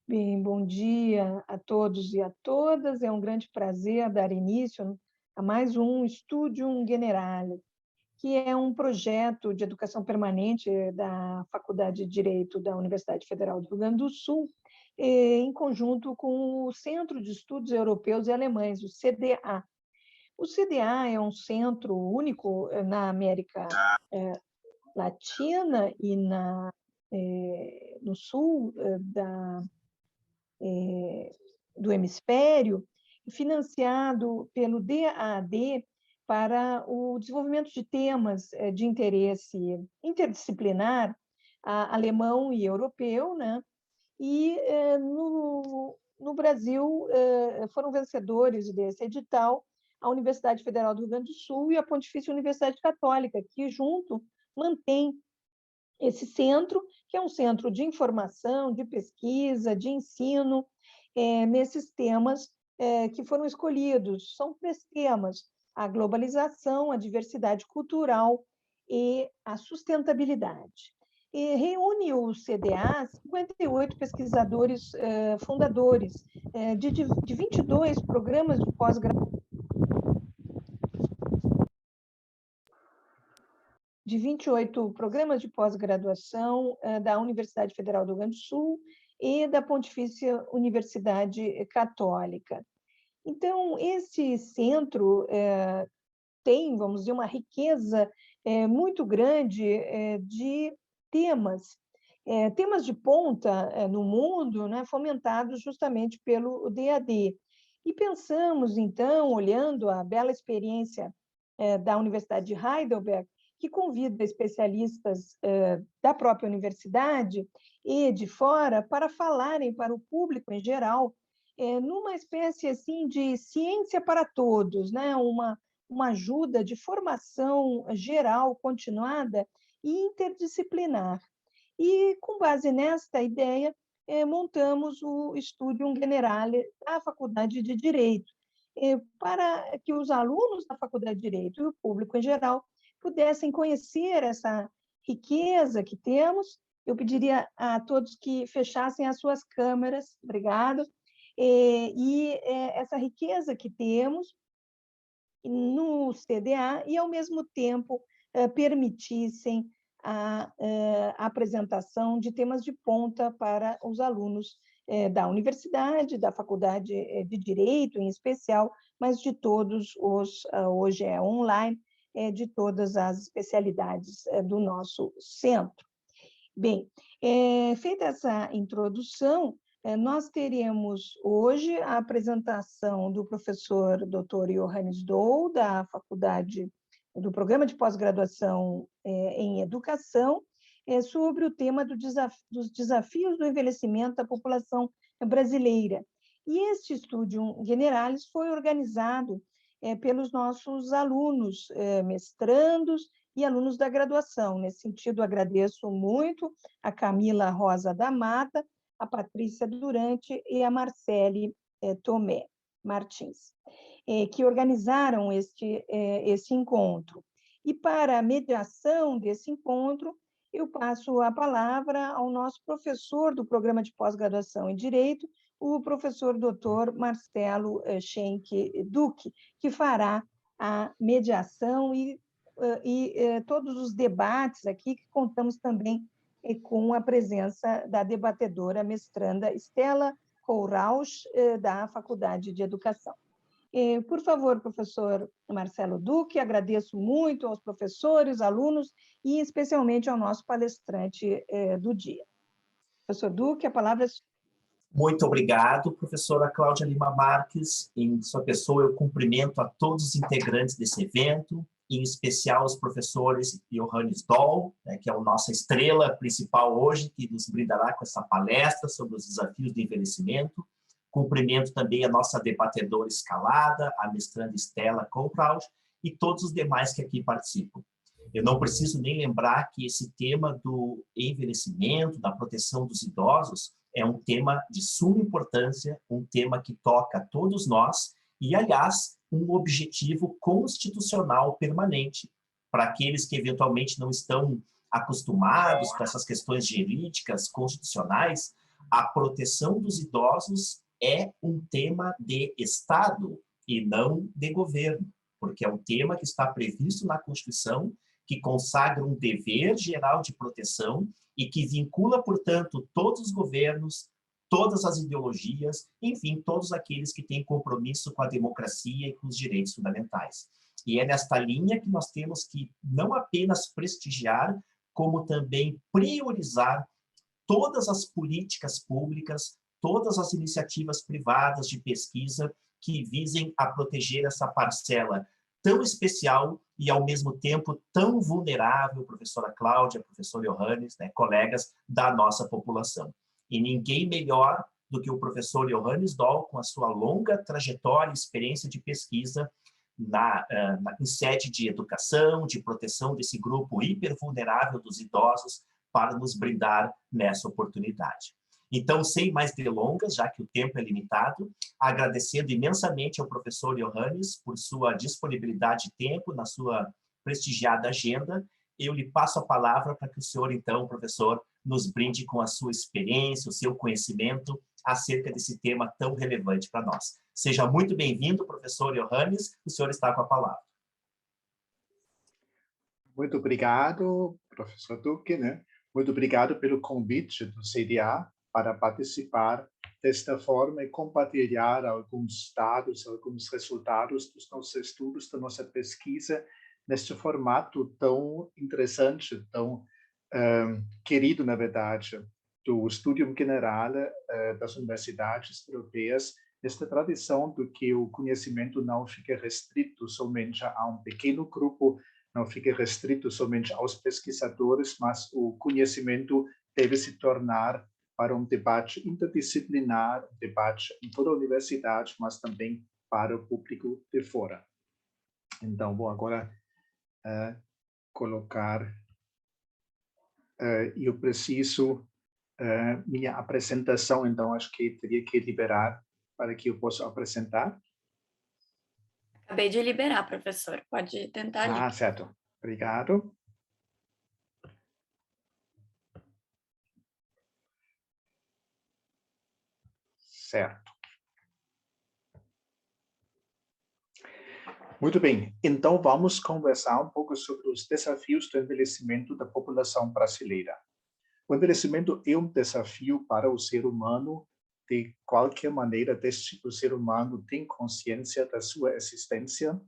Bem, bom dia a todos e a todas. É um grande prazer dar início a mais um Studium Generale, que é um projeto de educação permanente da Faculdade de Direito da Universidade Federal do Rio Grande do Sul, em conjunto com o Centro de Estudos Europeus e Alemães, o CDA. O CDA é um centro único na América Latina e no sul do hemisfério, financiado pelo DAAD para o desenvolvimento de temas de interesse interdisciplinar, alemão e europeu, né? E no Brasil foram vencedores desse edital a Universidade Federal do Rio Grande do Sul e a Pontifícia Universidade Católica, que junto mantém esse centro, que é um centro de informação, de pesquisa, de ensino, nesses temas que foram escolhidos. São 3 temas: a globalização, a diversidade cultural e a sustentabilidade. E reúne o CDA 58 pesquisadores fundadores de 22 programas de pós-graduação, de 28 programas de pós-graduação da Universidade Federal do Rio Grande do Sul e da Pontifícia Universidade Católica. Então, esse centro tem, vamos dizer, uma riqueza muito grande de temas, temas de ponta no mundo, né, fomentados justamente pelo DAD. E pensamos, então, olhando a bela experiência da Universidade de Heidelberg, que convida especialistas da própria universidade e de fora para falarem para o público em geral, numa espécie assim de ciência para todos, né? Uma ajuda de formação geral, continuada e interdisciplinar. E, com base nesta ideia, montamos o Studium Generale da Faculdade de Direito, para que os alunos da Faculdade de Direito e o público em geral pudessem conhecer essa riqueza que temos. Eu pediria a todos que fechassem as suas câmeras, obrigado, essa riqueza que temos no CDA e, ao mesmo tempo, permitissem a apresentação de temas de ponta para os alunos da universidade, da Faculdade de Direito, em especial, mas de todos hoje é online, de todas as especialidades do nosso centro. Bem, feita essa introdução, nós teremos hoje a apresentação do professor Dr. Johannes Doll, da Faculdade do Programa de Pós-Graduação em Educação, sobre o tema dos desafios do envelhecimento da população brasileira. E este Studium Generalis foi organizado pelos nossos alunos, mestrandos e alunos da graduação. Nesse sentido, agradeço muito a Camila Rosa da Mata, a Patrícia Durante e a Marcele Tomé Martins, que organizaram esse encontro. E para a mediação desse encontro, eu passo a palavra ao nosso professor do Programa de Pós-Graduação em Direito, o professor Dr. Marcelo Schenck Duque, que fará a mediação e todos os debates aqui, que contamos também com a presença da debatedora mestranda Estela Kohlrausch, da Faculdade de Educação. Por favor, professor Marcelo Duque, agradeço muito aos professores, alunos e especialmente ao nosso palestrante do dia. Professor Duque, a palavra é sua. Muito obrigado, professora Cláudia Lima Marques. Em sua pessoa, eu cumprimento a todos os integrantes desse evento, em especial os professores Johannes Doll, que é a nossa estrela principal hoje, que nos brindará com essa palestra sobre os desafios do envelhecimento. Cumprimento também a nossa debatedora escalada, a mestranda Estela Kohlrausch, e todos os demais que aqui participam. Eu não preciso nem lembrar que esse tema do envelhecimento, da proteção dos idosos, é um tema de suma importância, um tema que toca a todos nós e, aliás, um objetivo constitucional permanente para aqueles que eventualmente não estão acostumados com essas questões jurídicas, constitucionais. A proteção dos idosos é um tema de Estado e não de governo, porque é um tema que está previsto na Constituição, que consagra um dever geral de proteção e que vincula, portanto, todos os governos, todas as ideologias, enfim, todos aqueles que têm compromisso com a democracia e com os direitos fundamentais. E é nesta linha que nós temos que não apenas prestigiar, como também priorizar todas as políticas públicas, todas as iniciativas privadas de pesquisa que visem a proteger essa parcela tão especial e, ao mesmo tempo, tão vulnerável, professora Cláudia, professor Johannes, né, colegas da nossa população. E ninguém melhor do que o professor Johannes Doll, com a sua longa trajetória e experiência de pesquisa em sede de educação, de proteção desse grupo hipervulnerável dos idosos, para nos brindar nessa oportunidade. Então, sem mais delongas, já que o tempo é limitado, agradecendo imensamente ao professor Johannes por sua disponibilidade de tempo na sua prestigiada agenda, eu lhe passo a palavra para que o senhor, então, professor, nos brinde com a sua experiência, o seu conhecimento acerca desse tema tão relevante para nós. Seja muito bem-vindo, professor Johannes, o senhor está com a palavra. Muito obrigado, professor Duque, né? Muito obrigado pelo convite do CDA para participar desta forma e compartilhar alguns dados, alguns resultados dos nossos estudos, da nossa pesquisa, neste formato tão interessante, tão querido, na verdade, do Studium Generale das universidades europeias, esta tradição do que o conhecimento não fica restrito somente a um pequeno grupo, não fica restrito somente aos pesquisadores, mas o conhecimento deve se tornar para um debate interdisciplinar, um debate em toda a universidade, mas também para o público de fora. Então, vou agora colocar, eu preciso minha apresentação, então acho que teria que liberar para que eu possa apresentar. Acabei de liberar, professor. Pode tentar ali. Certo. Obrigado. Certo. Muito bem. Então, vamos conversar um pouco sobre os desafios do envelhecimento da população brasileira. O envelhecimento é um desafio para o ser humano. De qualquer maneira, desde que o ser humano tem consciência da sua existência.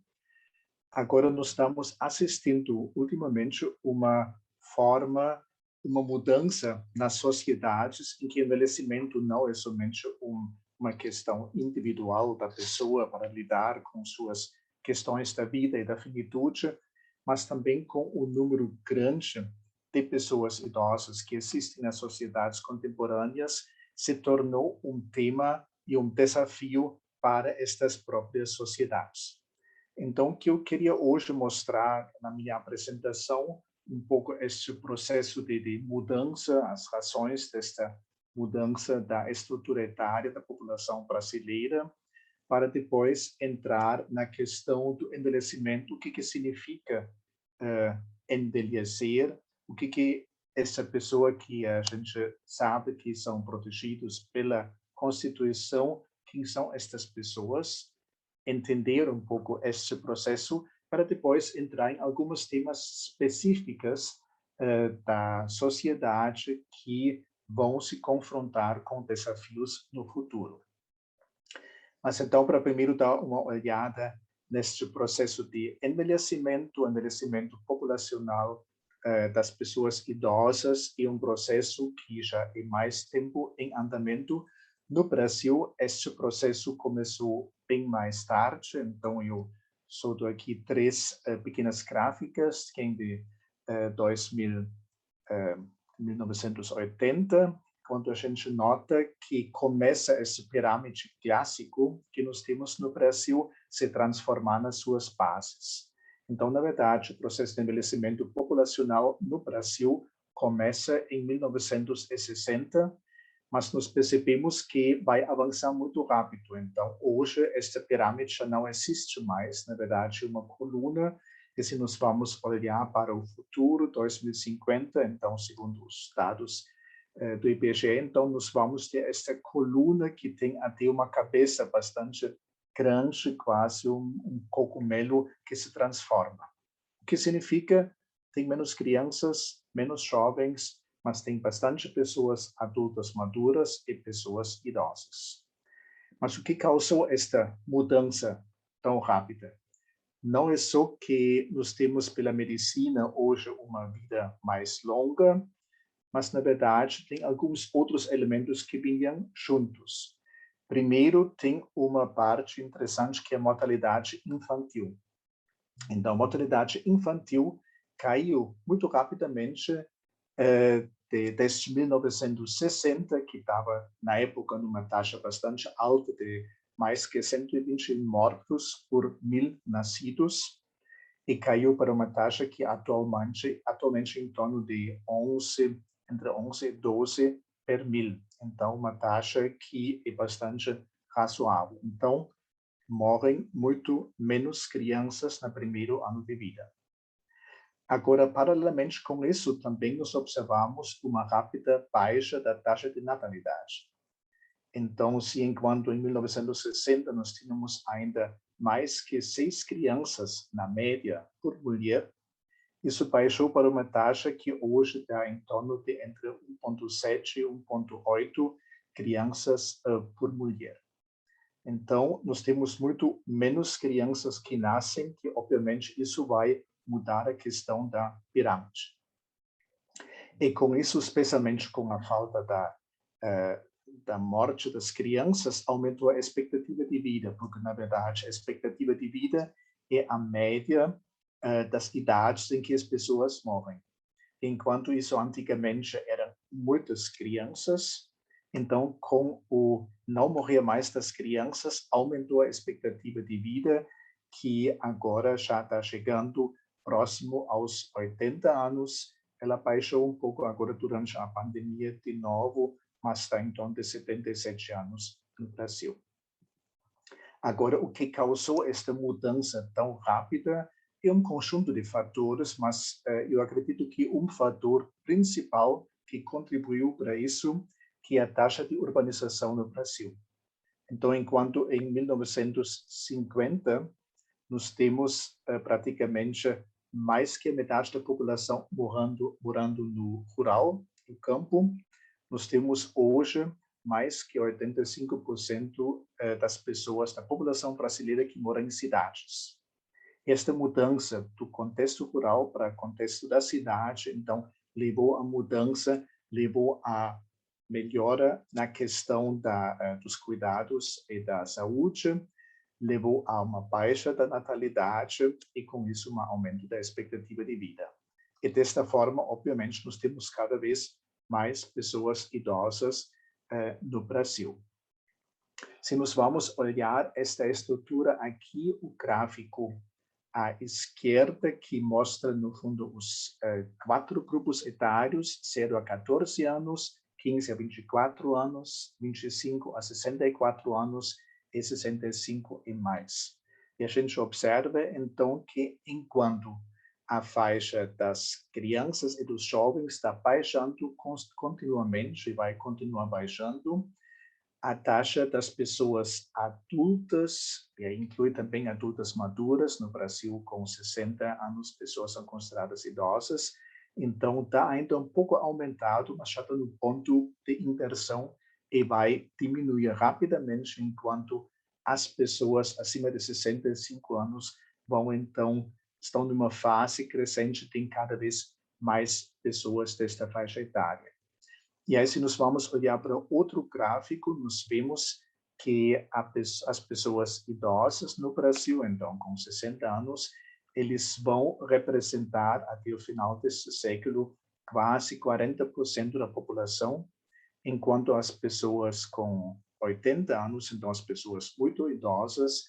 Agora, nós estamos assistindo, ultimamente, uma mudança nas sociedades em que o envelhecimento não é somente uma questão individual da pessoa para lidar com suas questões da vida e da finitude, mas também com o número grande de pessoas idosas que existem nas sociedades contemporâneas, se tornou um tema e um desafio para estas próprias sociedades. Então, o que eu queria hoje mostrar na minha apresentação, um pouco este processo de mudança, as razões desta mudança da estrutura etária da população brasileira, para depois entrar na questão do envelhecimento, o que significa envelhecer, o que essa pessoa que a gente sabe que são protegidos pela Constituição, quem são estas pessoas, entender um pouco este processo, para depois entrar em alguns temas específicos da sociedade que vão se confrontar com desafios no futuro. Mas então, para primeiro dar uma olhada neste processo de envelhecimento populacional das pessoas idosas, é um processo que já é mais tempo em andamento. No Brasil, este processo começou bem mais tarde, então eu solto aqui 3 pequenas gráficas, que é de 1980, quando a gente nota que começa esse pirâmide clássico que nós temos no Brasil se transformar nas suas bases. Então, na verdade, o processo de envelhecimento populacional no Brasil começa em 1960, mas nós percebemos que vai avançar muito rápido. Então, hoje, esta pirâmide já não existe mais, na verdade, uma coluna, e se nós vamos olhar para o futuro, 2050, então, segundo os dados do IBGE, então nós vamos ter esta coluna que tem até uma cabeça bastante grande, quase cogumelo que se transforma. O que significa tem menos crianças, menos jovens, mas tem bastante pessoas adultas maduras e pessoas idosas. Mas o que causou esta mudança tão rápida? Não é só que nós temos pela medicina hoje uma vida mais longa, mas na verdade tem alguns outros elementos que vinham juntos. Primeiro, tem uma parte interessante que é a mortalidade infantil. Então, a mortalidade infantil caiu muito rapidamente desde 1960, que estava, na época, numa taxa bastante alta de mais que 120 mortos por 1.000 nascidos, e caiu para uma taxa que atualmente em torno de entre 11 e 12 per 1.000. Então, uma taxa que é bastante razoável. Então, morrem muito menos crianças no primeiro ano de vida. Agora, paralelamente com isso, também nós observamos uma rápida baixa da taxa de natalidade. Então, se enquanto em 1960 nós tínhamos ainda mais que 6 crianças na média por mulher, isso baixou para uma taxa que hoje está em torno de entre 1,7 e 1,8 crianças por mulher. Então, nós temos muito menos crianças que nascem, que obviamente isso vai mudar a questão da pirâmide. E com isso, especialmente com a falta da morte das crianças, aumentou a expectativa de vida, porque, na verdade, a expectativa de vida é a média das idades em que as pessoas morrem. Enquanto isso antigamente eram muitas crianças, então com o não morrer mais das crianças, aumentou a expectativa de vida, que agora já está chegando próximo aos 80 anos. Ela baixou um pouco agora durante a pandemia de novo, mas está em torno de 77 anos no Brasil. Agora, o que causou esta mudança tão rápida é um conjunto de fatores, mas eu acredito que um fator principal que contribuiu para isso, que é a taxa de urbanização no Brasil. Então, enquanto em 1950 nós temos praticamente mais que a metade da população morando no rural, no campo, nós temos hoje mais que 85% das pessoas da população brasileira que moram em cidades. Esta mudança do contexto rural para o contexto da cidade, então, levou a melhora na questão dos cuidados e da saúde, levou a uma baixa da natalidade e, com isso, um aumento da expectativa de vida. E, desta forma, obviamente, nós temos cada vez mais pessoas idosas no Brasil. Se nós vamos olhar esta estrutura aqui, o gráfico à esquerda, que mostra, no fundo, os 4 grupos etários, 0 a 14 anos, 15 a 24 anos, 25 a 64 anos e 65 e mais. E a gente observa, então, que enquanto a faixa das crianças e dos jovens está baixando continuamente e vai continuar baixando, a taxa das pessoas adultas, e inclui também adultas maduras, no Brasil com 60 anos, pessoas são consideradas idosas, então está ainda um pouco aumentado, mas já está no ponto de inversão e vai diminuir rapidamente, enquanto as pessoas acima de 65 anos estão numa fase crescente, tem cada vez mais pessoas desta faixa etária. E aí, se nós vamos olhar para outro gráfico, nós vemos que as pessoas idosas no Brasil, então, com 60 anos, eles vão representar, até o final deste século, quase 40% da população, enquanto as pessoas com 80 anos, então, as pessoas muito idosas,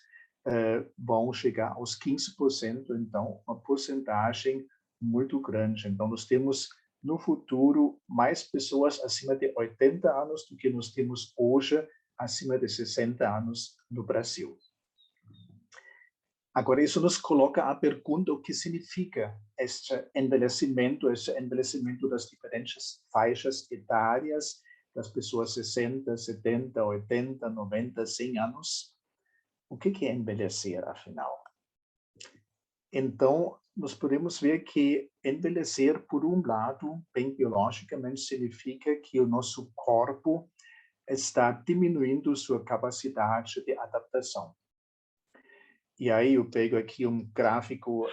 vão chegar aos 15%, então, uma porcentagem muito grande. Então, nós temos no futuro mais pessoas acima de 80 anos do que nós temos hoje acima de 60 anos no Brasil. Agora, isso nos coloca a pergunta o que significa este envelhecimento das diferentes faixas etárias, das pessoas 60, 70, 80, 90, 100 anos. O que é envelhecer, afinal? Então, nós podemos ver que envelhecer, por um lado, bem biologicamente, significa que o nosso corpo está diminuindo sua capacidade de adaptação. E aí eu pego aqui gráfico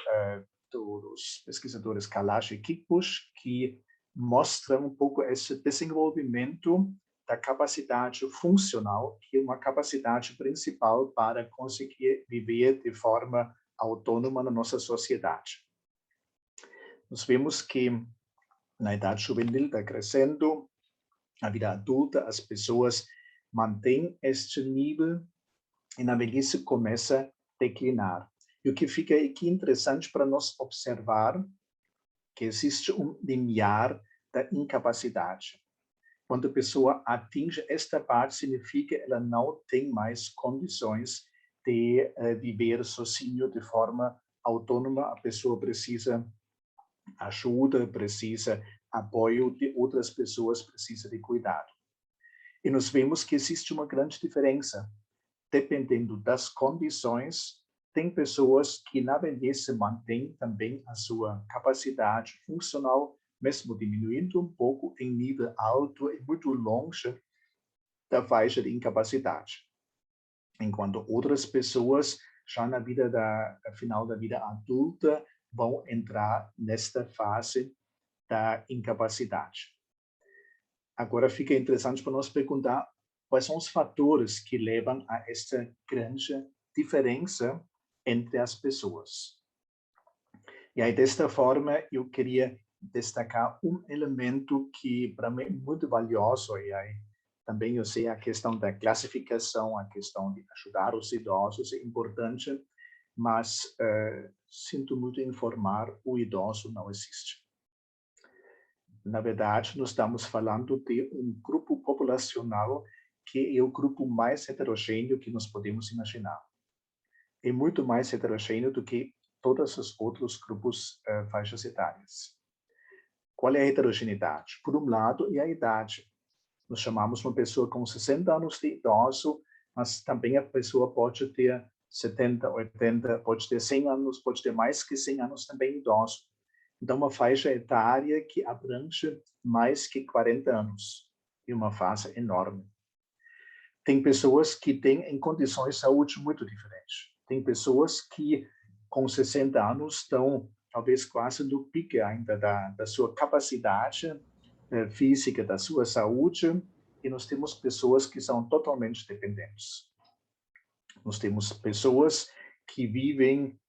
dos pesquisadores Kalash e Kickbush, que mostra um pouco esse desenvolvimento da capacidade funcional, que é uma capacidade principal para conseguir viver de forma autônoma na nossa sociedade. Nós vemos que na idade juvenil está crescendo, na vida adulta as pessoas mantêm este nível e na velhice começa a declinar. E o que fica aqui interessante para nós observar que existe limiar da incapacidade. Quando a pessoa atinge esta parte, significa que ela não tem mais condições de viver sozinho de forma autônoma. A pessoa precisa ajuda, precisa apoio de outras pessoas, precisa de cuidado. E nós vemos que existe uma grande diferença. Dependendo das condições, tem pessoas que na velhice mantêm também a sua capacidade funcional, mesmo diminuindo um pouco em nível alto e muito longe da faixa de incapacidade. Enquanto outras pessoas, já na vida final da vida adulta, vão entrar nesta fase da incapacidade. Agora fica interessante para nós perguntar quais são os fatores que levam a esta grande diferença entre as pessoas. E aí, desta forma, eu queria destacar elemento que, para mim, é muito valioso. E aí, também eu sei a questão da classificação, a questão de ajudar os idosos é importante, mas sinto muito informar, o idoso não existe. Na verdade, nós estamos falando de grupo populacional que é o grupo mais heterogêneo que nós podemos imaginar. É muito mais heterogêneo do que todos os outros grupos faixas etárias. Qual é a heterogeneidade? Por um lado, é a idade. Nós chamamos uma pessoa com 60 anos de idoso, mas também a pessoa pode ter 70, 80, pode ter 100 anos, pode ter mais que 100 anos também idoso. Então, uma faixa etária que abrange mais que 40 anos. É uma faixa enorme. Tem pessoas que têm em condições de saúde muito diferentes. Tem pessoas que com 60 anos estão talvez quase no pique ainda da sua capacidade física, da sua saúde, e nós temos pessoas que são totalmente dependentes. Nós temos pessoas que vivem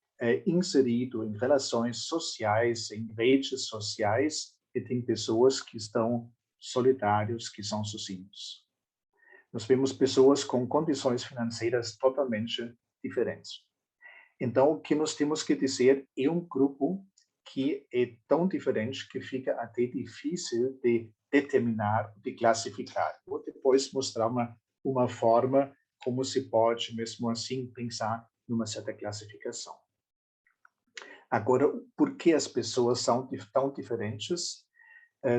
inserido em relações sociais, em redes sociais, e tem pessoas que estão solitários, que são sozinhos. Nós vemos pessoas com condições financeiras totalmente diferentes. Então, o que nós temos que dizer é grupo que é tão diferente que fica até difícil de determinar, de classificar. Vou depois mostrar uma forma como se pode, mesmo assim, pensar numa certa classificação. Agora, por que as pessoas são tão diferentes?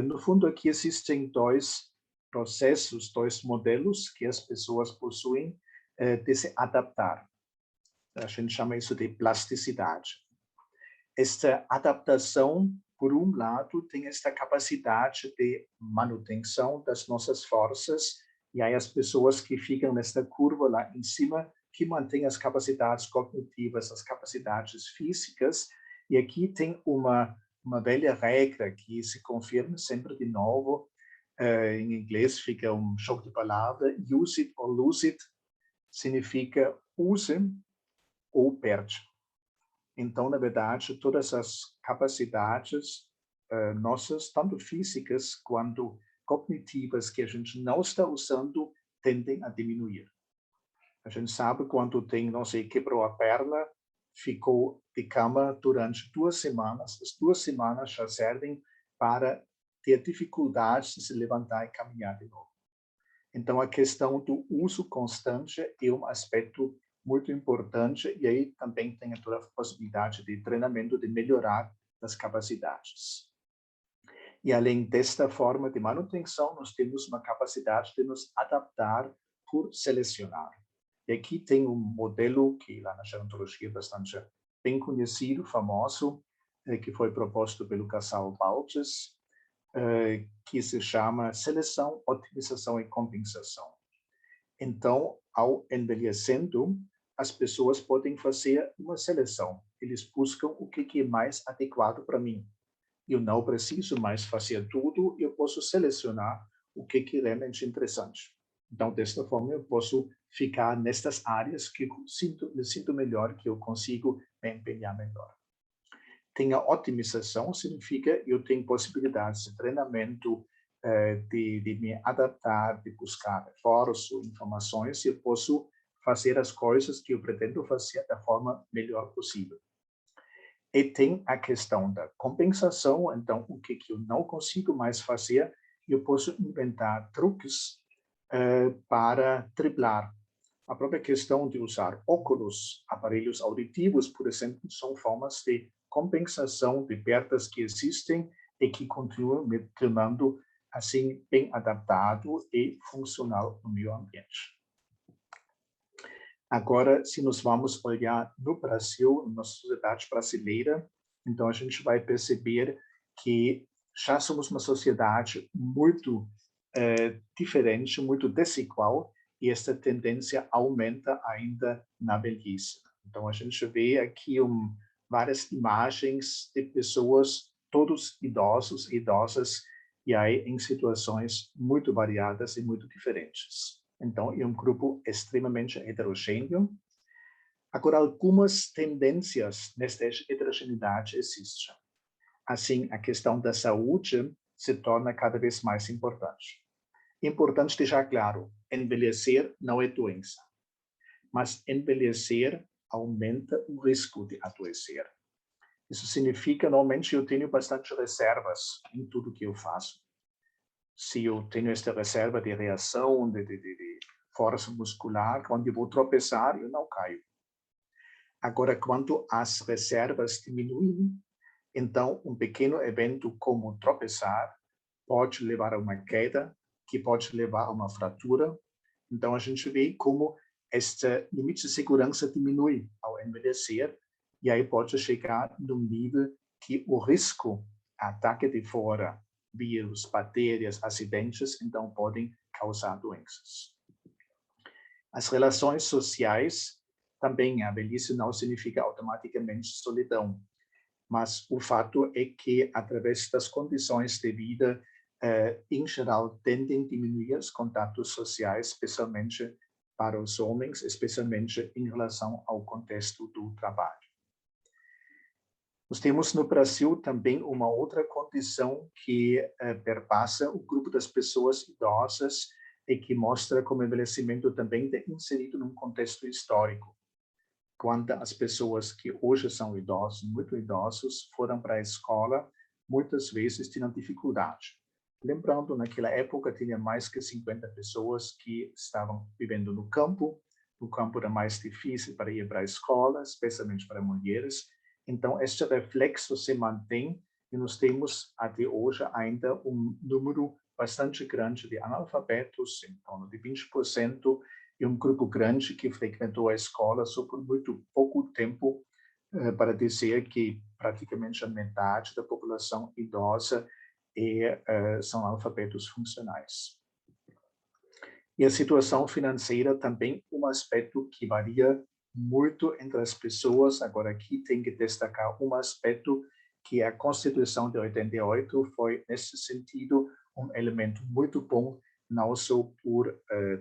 No fundo, aqui existem dois processos, dois modelos que as pessoas possuem de se adaptar. A gente chama isso de plasticidade. Esta adaptação, por um lado, tem esta capacidade de manutenção das nossas forças, e aí as pessoas que ficam nesta curva lá em cima, que mantêm as capacidades cognitivas, as capacidades físicas, e aqui tem uma velha regra que se confirma sempre de novo. Em inglês fica jogo de palavras, use it or lose it, significa use ou perde. Então, na verdade, todas as capacidades nossas, tanto físicas quanto cognitivas, que a gente não está usando, tendem a diminuir. A gente sabe quando tem, não sei, quebrou a perna, ficou de cama durante 2 semanas. As 2 semanas já servem para ter dificuldades de se levantar e caminhar de novo. Então, a questão do uso constante é um aspecto muito importante, e aí também tem toda a possibilidade de treinamento, de melhorar as capacidades. E além desta forma de manutenção, nós temos uma capacidade de nos adaptar por selecionar. E aqui tem um modelo que lá na gerontologia é bastante bem conhecido, famoso, que foi proposto pelo casal Baltes, que se chama seleção, otimização e compensação. Então, ao envelhecendo, as pessoas podem fazer uma seleção. Eles buscam o que é mais adequado para mim. Eu não preciso mais fazer tudo, eu posso selecionar o que é realmente interessante. Então, desta forma, eu posso ficar nestas áreas que me sinto melhor, que eu consigo me empenhar melhor. Tem a otimização, significa eu tenho possibilidades de treinamento, de me adaptar, de buscar reforço, informações, e eu posso fazer as coisas que eu pretendo fazer da forma melhor possível. E tem a questão da compensação, então o que eu não consigo mais fazer, eu posso inventar truques para driblar. A própria questão de usar óculos, aparelhos auditivos, por exemplo, são formas de compensação de perdas que existem e que continuam me tornando assim bem adaptado e funcional no meio ambiente. Agora, se nós vamos olhar no Brasil, na sociedade brasileira, então a gente vai perceber que já somos uma sociedade muito diferente, muito desigual, e esta tendência aumenta ainda na velhice. Então a gente vê aqui várias imagens de pessoas, todos idosos e idosas, e aí em situações muito variadas e muito diferentes. Então, é um grupo extremamente heterogêneo. Agora, algumas tendências nesta heterogeneidade existem. Assim, a questão da saúde se torna cada vez mais importante. Importante deixar claro, envelhecer não é doença, mas envelhecer aumenta o risco de adoecer. Isso significa, normalmente, eu tenho bastante reservas em tudo que eu faço. Se eu tenho esta reserva de reação, de força muscular, quando eu vou tropeçar, eu não caio. Agora, quando as reservas diminuem, então um pequeno evento como tropeçar pode levar a uma queda, que pode levar a uma fratura. Então, a gente vê como este limite de segurança diminui ao envelhecer, e aí pode chegar num nível que o risco, ataque de fora, vírus, bactérias, acidentes, então podem causar doenças. As relações sociais, também a velhice não significa automaticamente solidão, mas o fato é que, através das condições de vida, em geral, tendem a diminuir os contatos sociais, especialmente para os homens, especialmente em relação ao contexto do trabalho. Nós temos no Brasil também uma outra condição que perpassa o grupo das pessoas idosas e que mostra como o envelhecimento também é inserido num contexto histórico. Quando as pessoas que hoje são idosos, muito idosos, foram para a escola, muitas vezes tinham dificuldade. Lembrando, naquela época, tinha mais que 50 pessoas que estavam vivendo no campo. O campo era mais difícil para ir para a escola, especialmente para mulheres. Então, este reflexo se mantém e nós temos até hoje ainda um número bastante grande de analfabetos, em torno de 20%, e um grupo grande que frequentou a escola só por muito pouco tempo, para dizer que praticamente a metade da população idosa são analfabetos funcionais. E a situação financeira também um aspecto que varia muito entre as pessoas. Agora aqui tem que destacar um aspecto que a Constituição de 88 foi, nesse sentido, um elemento muito bom, não só por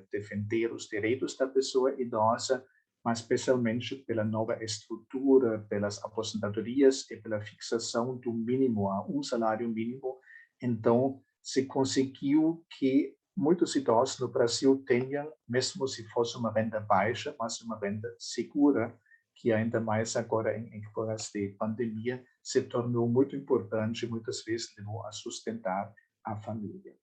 defender os direitos da pessoa idosa, mas especialmente pela nova estrutura, pelas aposentadorias e pela fixação do mínimo a um salário mínimo. Então, se conseguiu que muitos idosos no Brasil tenham, mesmo se fosse uma renda baixa, mas uma renda segura, que ainda mais agora em épocas de pandemia se tornou muito importante e muitas vezes levou a sustentar a família.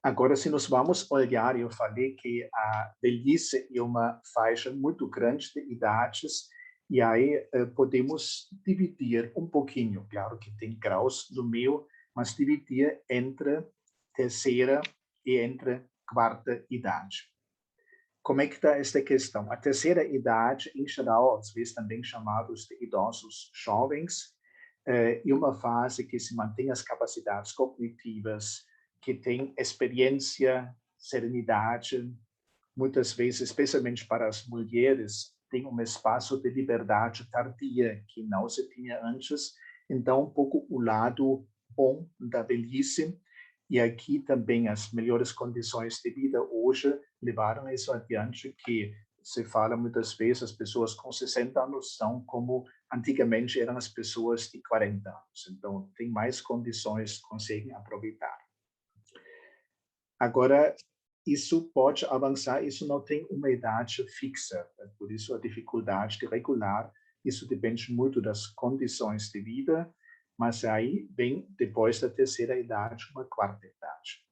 Agora, se nós vamos olhar, eu falei que a velhice é uma faixa muito grande de idades, e aí podemos dividir um pouquinho, claro que tem graus no meio, mas dividir entre terceira e entre quarta idade. Como é que está esta questão? A terceira idade, em geral, às vezes também chamados de idosos jovens, é uma fase que se mantém as capacidades cognitivas, que tem experiência, serenidade, muitas vezes, especialmente para as mulheres, tem um espaço de liberdade tardia que não se tinha antes. Então, um pouco o lado bom da velhice. E aqui também as melhores condições de vida hoje levaram isso adiante, que se fala muitas vezes, as pessoas com 60 anos são como antigamente eram as pessoas de 40 anos. Então, tem mais condições, conseguem aproveitar. Agora, isso pode avançar, isso não tem uma idade fixa, por isso a dificuldade de regular, isso depende muito das condições de vida, mas aí vem, depois da terceira idade, uma quarta idade.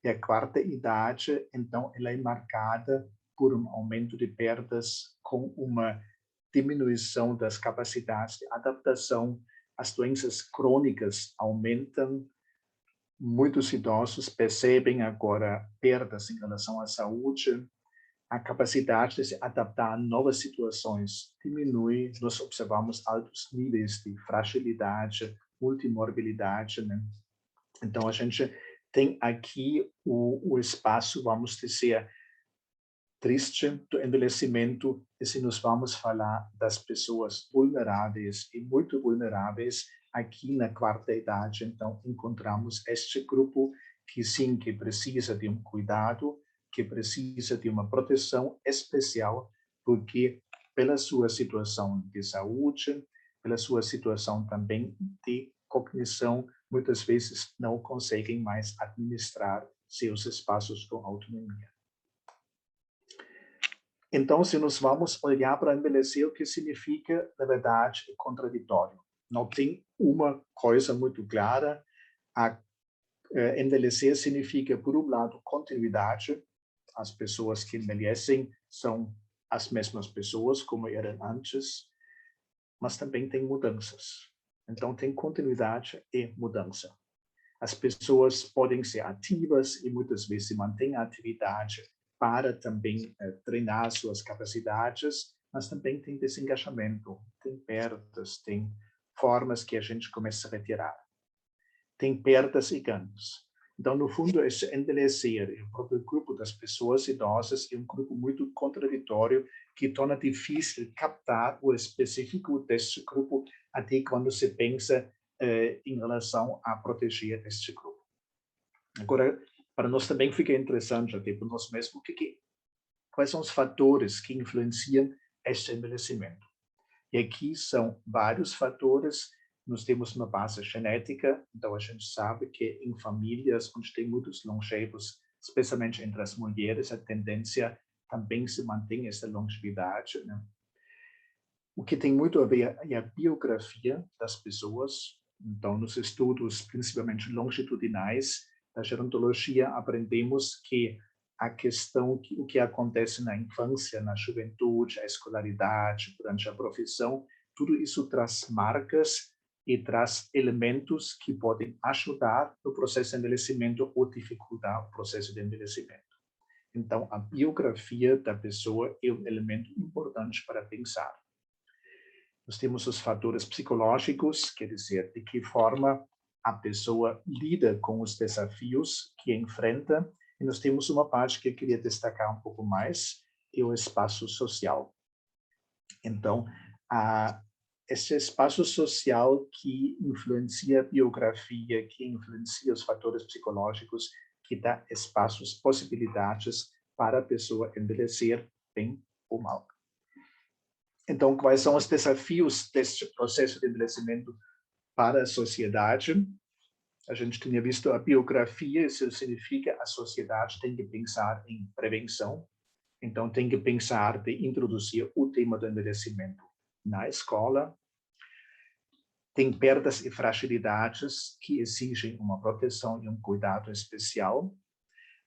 E a quarta idade, então, ela é marcada por um aumento de perdas com uma diminuição das capacidades de adaptação, as doenças crônicas aumentam, muitos idosos percebem agora perdas em relação à saúde, a capacidade de se adaptar a novas situações diminui, nós observamos altos níveis de fragilidade, multimorbilidade, né? Então, a gente tem aqui o espaço, vamos dizer, triste do envelhecimento, e se nós vamos falar das pessoas vulneráveis e muito vulneráveis, aqui na quarta idade, então, encontramos este grupo que sim, que precisa de um cuidado, que precisa de uma proteção especial, porque pela sua situação de saúde, pela sua situação também de cognição, muitas vezes não conseguem mais administrar seus espaços com autonomia. Então, se nós vamos olhar para envelhecer, o que significa, na verdade, é contraditório. Não tem uma coisa muito clara. Envelhecer significa, por um lado, continuidade. As pessoas que envelhecem são as mesmas pessoas como eram antes, mas também tem mudanças. Então, tem continuidade e mudança. As pessoas podem ser ativas e muitas vezes se mantêm a atividade para também treinar suas capacidades, mas também tem desengajamento, tem perdas, tem formas que a gente começa a retirar. Tem perdas e ganhos. Então, no fundo, esse envelhecer, o próprio grupo das pessoas idosas é um grupo muito contraditório que torna difícil captar o específico deste grupo até quando se pensa em relação a proteger este grupo. Agora, para nós também fica interessante, até para nós mesmos, quais são os fatores que influenciam este envelhecimento. E aqui são vários fatores. Nós temos uma base genética, então a gente sabe que em famílias onde tem muitos longevos, especialmente entre as mulheres, a tendência também se mantém essa longevidade, né? O que tem muito a ver é a biografia das pessoas. Então, nos estudos, principalmente longitudinais, da gerontologia, aprendemos que a questão, o que acontece na infância, na juventude, a escolaridade, durante a profissão, tudo isso traz marcas e traz elementos que podem ajudar no processo de envelhecimento ou dificultar o processo de envelhecimento. Então, a biografia da pessoa é um elemento importante para pensar. Nós temos os fatores psicológicos, quer dizer, de que forma a pessoa lida com os desafios que enfrenta. E nós temos uma parte que eu queria destacar um pouco mais, que é o espaço social. Então, esse espaço social que influencia a biografia, que influencia os fatores psicológicos, que dá espaços, possibilidades para a pessoa envelhecer bem ou mal. Então, quais são os desafios deste processo de envelhecimento para a sociedade? A gente tinha visto a biografia, isso significa a sociedade tem que pensar em prevenção, então tem que pensar de introduzir o tema do envelhecimento na escola. Tem perdas e fragilidades que exigem uma proteção e um cuidado especial.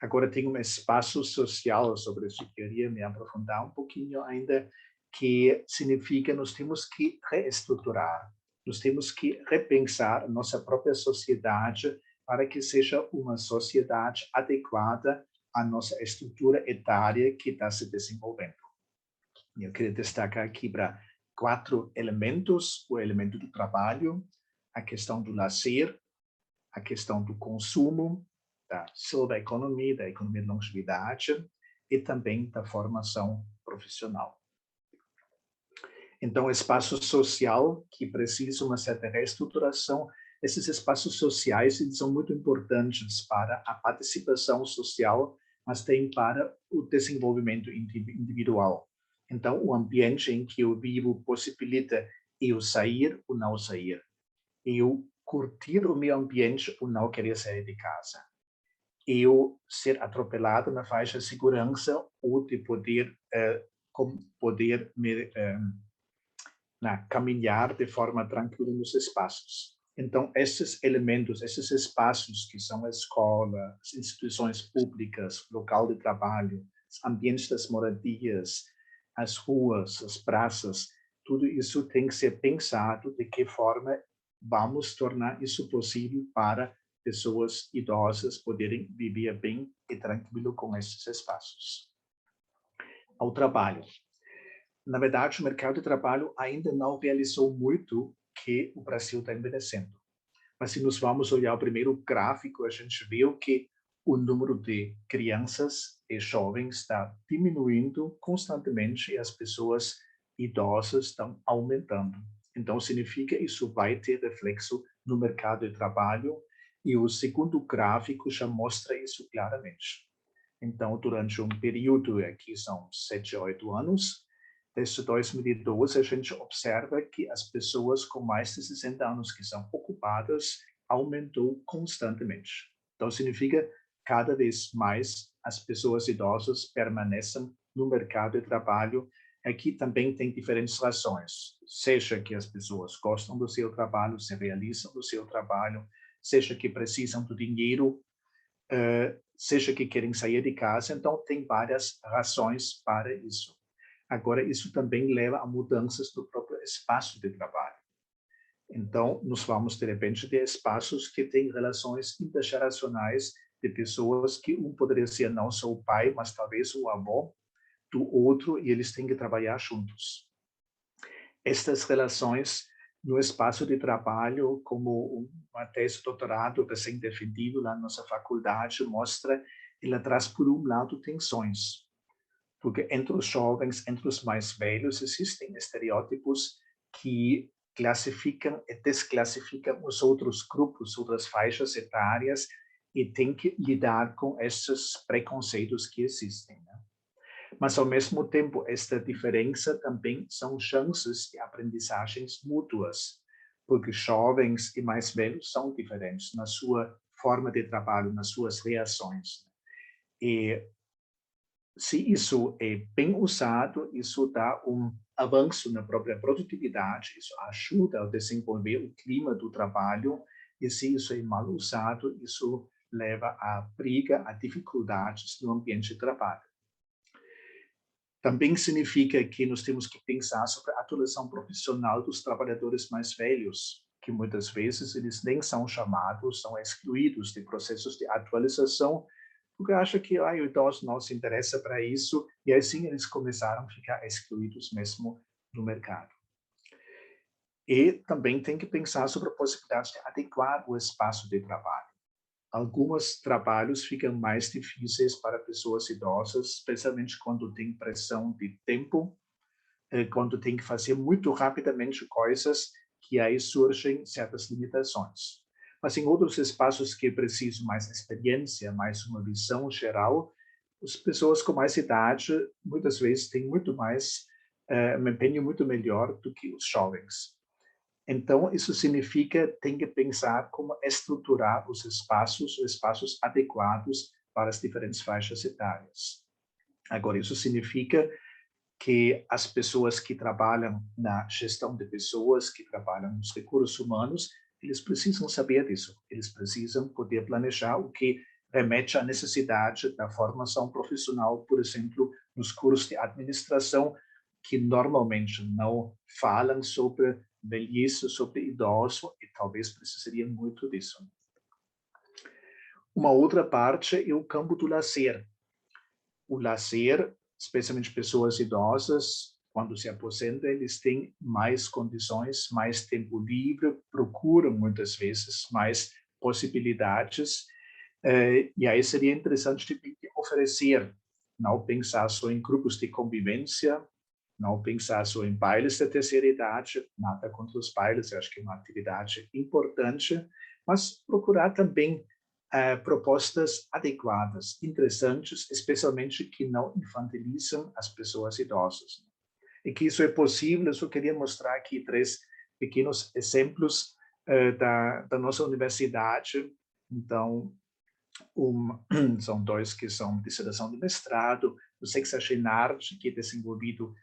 Agora tem um espaço social sobre isso que eu queria me aprofundar um pouquinho ainda, que significa nós temos que reestruturar, nós temos que repensar a nossa própria sociedade para que seja uma sociedade adequada à nossa estrutura etária que está se desenvolvendo. Eu queria destacar aqui para 4 elementos: o elemento do trabalho, a questão do lazer, a questão do consumo, da silver economy, da economia de longevidade, e também da formação profissional. Então, espaço social que precisa uma certa reestruturação. Esses espaços sociais eles são muito importantes para a participação social, mas também para o desenvolvimento individual. Então, o ambiente em que eu vivo possibilita eu sair ou não sair, eu curtir o meu ambiente ou não querer sair de casa, eu ser atropelado na faixa de segurança ou de poder caminhar de forma tranquila nos espaços. Então, esses elementos, esses espaços que são a escola, as instituições públicas, local de trabalho, os ambientes das moradias, as ruas, as praças, tudo isso tem que ser pensado de que forma vamos tornar isso possível para pessoas idosas poderem viver bem e tranquilo com esses espaços. Ao trabalho. Na verdade, o mercado de trabalho ainda não realizou muito que o Brasil está envelhecendo. Mas se nós vamos olhar o primeiro gráfico, a gente vê que o número de crianças e jovens está diminuindo constantemente e as pessoas idosas estão aumentando. Então, significa que isso vai ter reflexo no mercado de trabalho e o segundo gráfico já mostra isso claramente. Então, durante um período, aqui são 7 a 8 anos, desde 2012, a gente observa que as pessoas com mais de 60 anos que são ocupadas aumentou constantemente. Então, significa cada vez mais as pessoas idosas permanecem no mercado de trabalho. Aqui também tem diferentes razões, seja que as pessoas gostam do seu trabalho, se realizam do seu trabalho, seja que precisam do dinheiro, seja que querem sair de casa. Então, tem várias razões para isso. Agora, isso também leva a mudanças do próprio espaço de trabalho. Então, nós vamos, de repente, ter espaços que têm relações intergeracionais de pessoas que um poderia ser não só o pai, mas talvez o avô do outro, e eles têm que trabalhar juntos. Estas relações no espaço de trabalho, como uma tese de doutorado recém-defendido na nossa faculdade mostra, ela traz, por um lado, tensões. Porque entre os jovens, entre os mais velhos, existem estereótipos que classificam e desclassificam os outros grupos, outras faixas etárias, e tem que lidar com esses preconceitos que existem, né? Mas, ao mesmo tempo, esta diferença também são chances de aprendizagens mútuas, porque jovens e mais velhos são diferentes na sua forma de trabalho, nas suas reações. E se isso é bem usado, isso dá um avanço na própria produtividade, isso ajuda a desenvolver o clima do trabalho, e se isso é mal usado, isso leva a briga, a dificuldades no ambiente de trabalho. Também significa que nós temos que pensar sobre a atuação profissional dos trabalhadores mais velhos, que muitas vezes eles nem são chamados, são excluídos de processos de atualização, porque acham que o idoso não se interessa para isso, e assim eles começaram a ficar excluídos mesmo no mercado. E também tem que pensar sobre a possibilidade de adequar o espaço de trabalho. Alguns trabalhos ficam mais difíceis para pessoas idosas, especialmente quando tem pressão de tempo, quando tem que fazer muito rapidamente coisas, que aí surgem certas limitações. Mas em outros espaços que precisam mais experiência, mais uma visão geral, as pessoas com mais idade, muitas vezes, têm muito mais, um empenho muito melhor do que os jovens. Então, isso significa que tem que pensar como estruturar os espaços adequados para as diferentes faixas etárias. Agora, isso significa que as pessoas que trabalham na gestão de pessoas, que trabalham nos recursos humanos, eles precisam saber disso. Eles precisam poder planejar o que remete à necessidade da formação profissional, por exemplo, nos cursos de administração, que normalmente não falam sobre velhice, sobre idoso, e talvez precisaria muito disso. Uma outra parte é o campo do lazer. O lazer, especialmente pessoas idosas, quando se aposentam, eles têm mais condições, mais tempo livre, procuram muitas vezes mais possibilidades, e aí seria interessante oferecer, não pensar só em grupos de convivência, não pensar só em bailes da terceira idade, nada contra os bailes, eu acho que é uma atividade importante, mas procurar também propostas adequadas, interessantes, especialmente que não infantilizam as pessoas idosas. E que isso é possível, eu só queria mostrar aqui 3 pequenos exemplos da nossa universidade. Então, são 2 que são dissertação de mestrado, o Sexagenarte, que é desenvolvido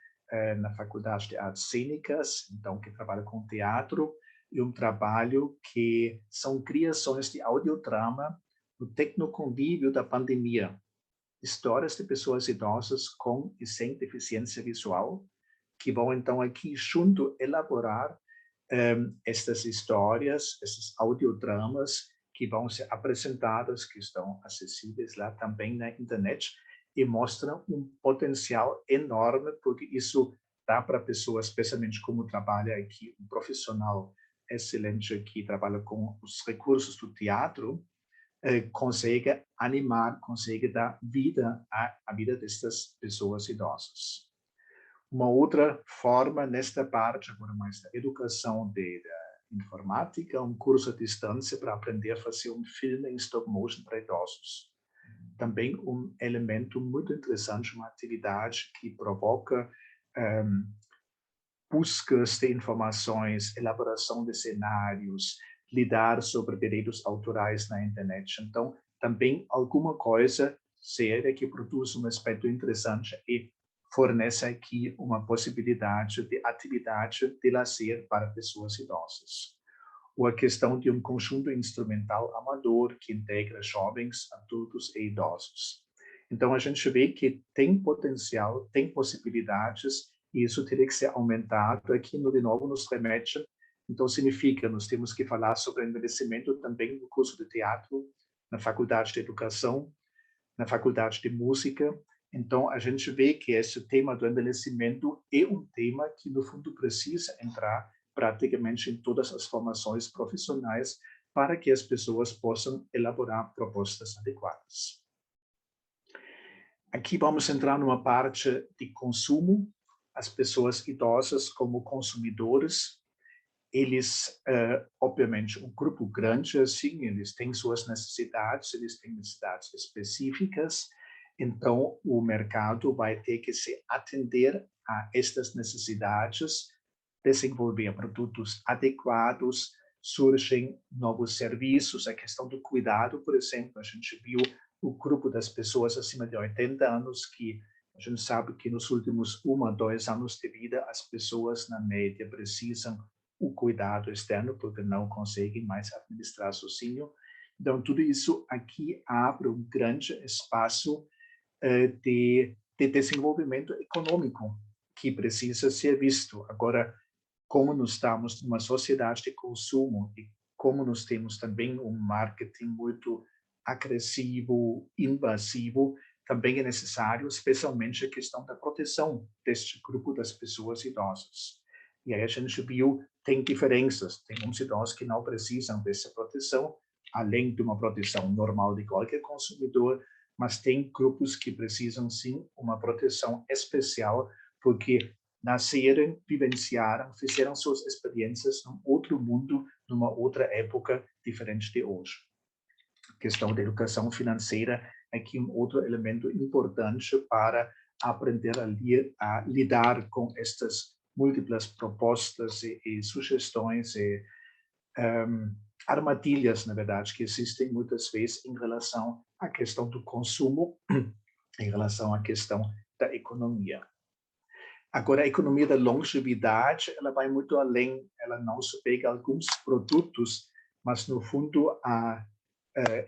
na Faculdade de Artes Cênicas, então que trabalha com teatro, e um trabalho que são criações de audiodrama no tecnoconvívio da pandemia. Histórias de pessoas idosas com e sem deficiência visual, que vão então aqui junto elaborar estas histórias, esses audiodramas, que vão ser apresentadas, que estão acessíveis lá também na internet, e mostram um potencial enorme, porque isso dá para pessoas, especialmente como trabalha aqui um profissional excelente que trabalha com os recursos do teatro, consegue animar, consegue dar vida à vida destas pessoas idosas. Uma outra forma nesta parte, agora mais da educação da informática, um curso à distância para aprender a fazer um filme em stop motion para idosos. Também um elemento muito interessante, uma atividade que provoca buscas de informações, elaboração de cenários, lidar sobre direitos autorais na internet. Então, também alguma coisa séria que produz um aspecto interessante e fornece aqui uma possibilidade de atividade de lazer para pessoas idosas. Ou a questão de um conjunto instrumental amador que integra jovens, adultos e idosos. Então, a gente vê que tem potencial, tem possibilidades, e isso teria que ser aumentado. Aqui, de novo, nos remete. Então, significa, nós temos que falar sobre envelhecimento também no curso de teatro, na faculdade de educação, na faculdade de música. Então, a gente vê que esse tema do envelhecimento é um tema que, no fundo, precisa entrar praticamente em todas as formações profissionais para que as pessoas possam elaborar propostas adequadas. Aqui vamos entrar numa parte de consumo. As pessoas idosas como consumidores, eles, obviamente, um grupo grande assim, eles têm suas necessidades, eles têm necessidades específicas, então o mercado vai ter que se atender a estas necessidades, desenvolver produtos adequados, surgem novos serviços, a questão do cuidado, por exemplo, a gente viu o grupo das pessoas acima de 80 anos que a gente sabe que nos últimos 1 a 2 anos de vida as pessoas na média precisam o cuidado externo porque não conseguem mais administrar sozinho. Então tudo isso aqui abre um grande espaço de desenvolvimento econômico que precisa ser visto. Agora, como nós estamos numa sociedade de consumo e como nós temos também um marketing muito agressivo, invasivo, também é necessário, especialmente a questão da proteção deste grupo das pessoas idosas. E aí a gente viu, tem diferenças, tem uns idosos que não precisam dessa proteção, além de uma proteção normal de qualquer consumidor, mas tem grupos que precisam sim uma proteção especial, porque nasceram, vivenciaram, fizeram suas experiências num outro mundo, numa outra época diferente de hoje. A questão da educação financeira é aqui um outro elemento importante para aprender a lidar com estas múltiplas propostas e sugestões e armadilhas, na verdade, que existem muitas vezes em relação à questão do consumo, em relação à questão da economia. Agora, a economia da longevidade, ela vai muito além, ela não só pega alguns produtos, mas, no fundo,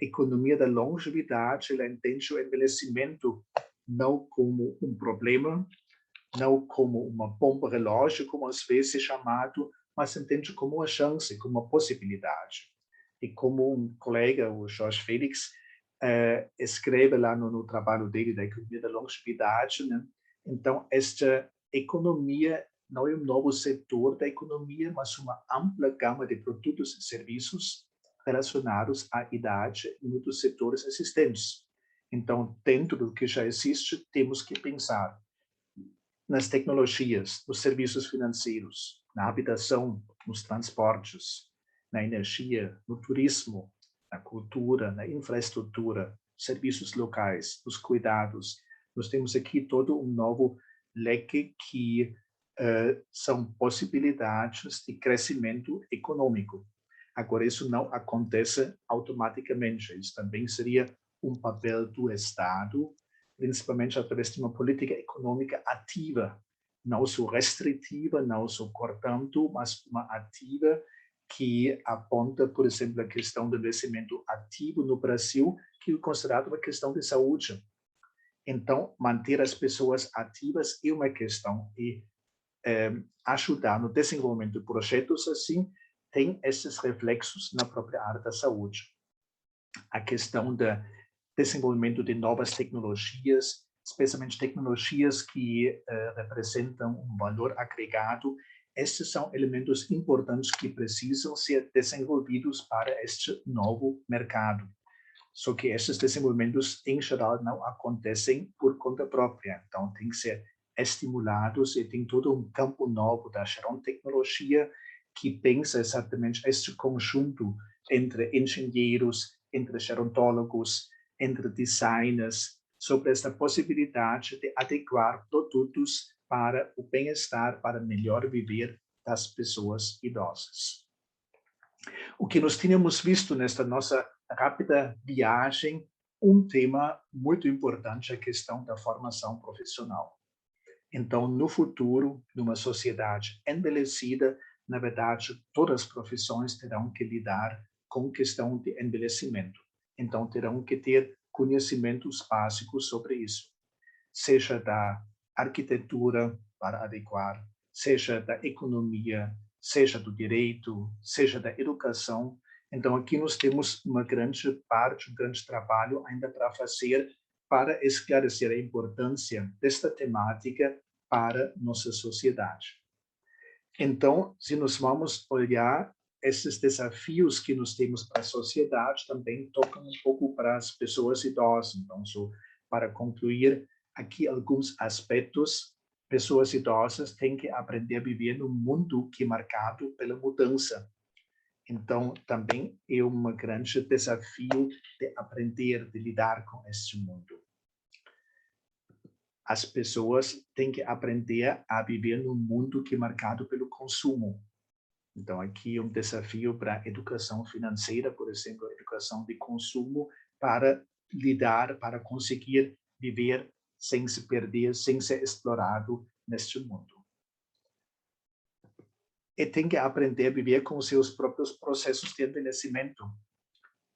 economia da longevidade, ela entende o envelhecimento não como um problema, não como uma bomba relógio, como às vezes é chamado, mas entende como uma chance, como uma possibilidade. E como um colega, o Jorge Félix, escreve lá no trabalho dele da economia da longevidade, né? Então, esta economia não é um novo setor da economia, mas uma ampla gama de produtos e serviços relacionados à idade em muitos setores existentes. Então, dentro do que já existe, temos que pensar nas tecnologias, nos serviços financeiros, na habitação, nos transportes, na energia, no turismo, na cultura, na infraestrutura, serviços locais, nos cuidados. Nós temos aqui todo um novo leque que são possibilidades de crescimento econômico. Agora, isso não acontece automaticamente. Isso também seria um papel do Estado, principalmente através de uma política econômica ativa, não só restritiva, não só cortando, mas uma ativa que aponta, por exemplo, a questão do envelhecimento ativo no Brasil, que é considerado uma questão de saúde. Então, manter as pessoas ativas é uma questão, e ajudar no desenvolvimento de projetos assim, tem esses reflexos na própria área da saúde. A questão do desenvolvimento de novas tecnologias, especialmente tecnologias que representam um valor agregado, esses são elementos importantes que precisam ser desenvolvidos para este novo mercado. Só que esses desenvolvimentos, em geral, não acontecem por conta própria. Então, tem que ser estimulados, e tem todo um campo novo da gerontecnologia que pensa exatamente este conjunto entre engenheiros, entre gerontólogos, entre designers, sobre esta possibilidade de adequar produtos para o bem-estar, para melhor viver das pessoas idosas. O que nós tínhamos visto nesta nossa rápida viagem, um tema muito importante é a questão da formação profissional. Então, no futuro, numa sociedade envelhecida, na verdade, todas as profissões terão que lidar com a questão de envelhecimento. Então, terão que ter conhecimentos básicos sobre isso, seja da arquitetura para adequar, seja da economia, seja do direito, seja da educação. Então, aqui nós temos uma grande parte, um grande trabalho ainda para fazer para esclarecer a importância desta temática para nossa sociedade. Então, se nós vamos olhar esses desafios que nós temos para a sociedade, também tocam um pouco para as pessoas idosas. Então, para concluir aqui alguns aspectos, pessoas idosas têm que aprender a viver num mundo que é marcado pela mudança. Então, também é um grande desafio de aprender, de lidar com este mundo. As pessoas têm que aprender a viver num mundo que é marcado pelo consumo. Então, aqui é um desafio para a educação financeira, por exemplo, a educação de consumo, para lidar, para conseguir viver sem se perder, sem ser explorado neste mundo. E tem que aprender a viver com seus próprios processos de envelhecimento,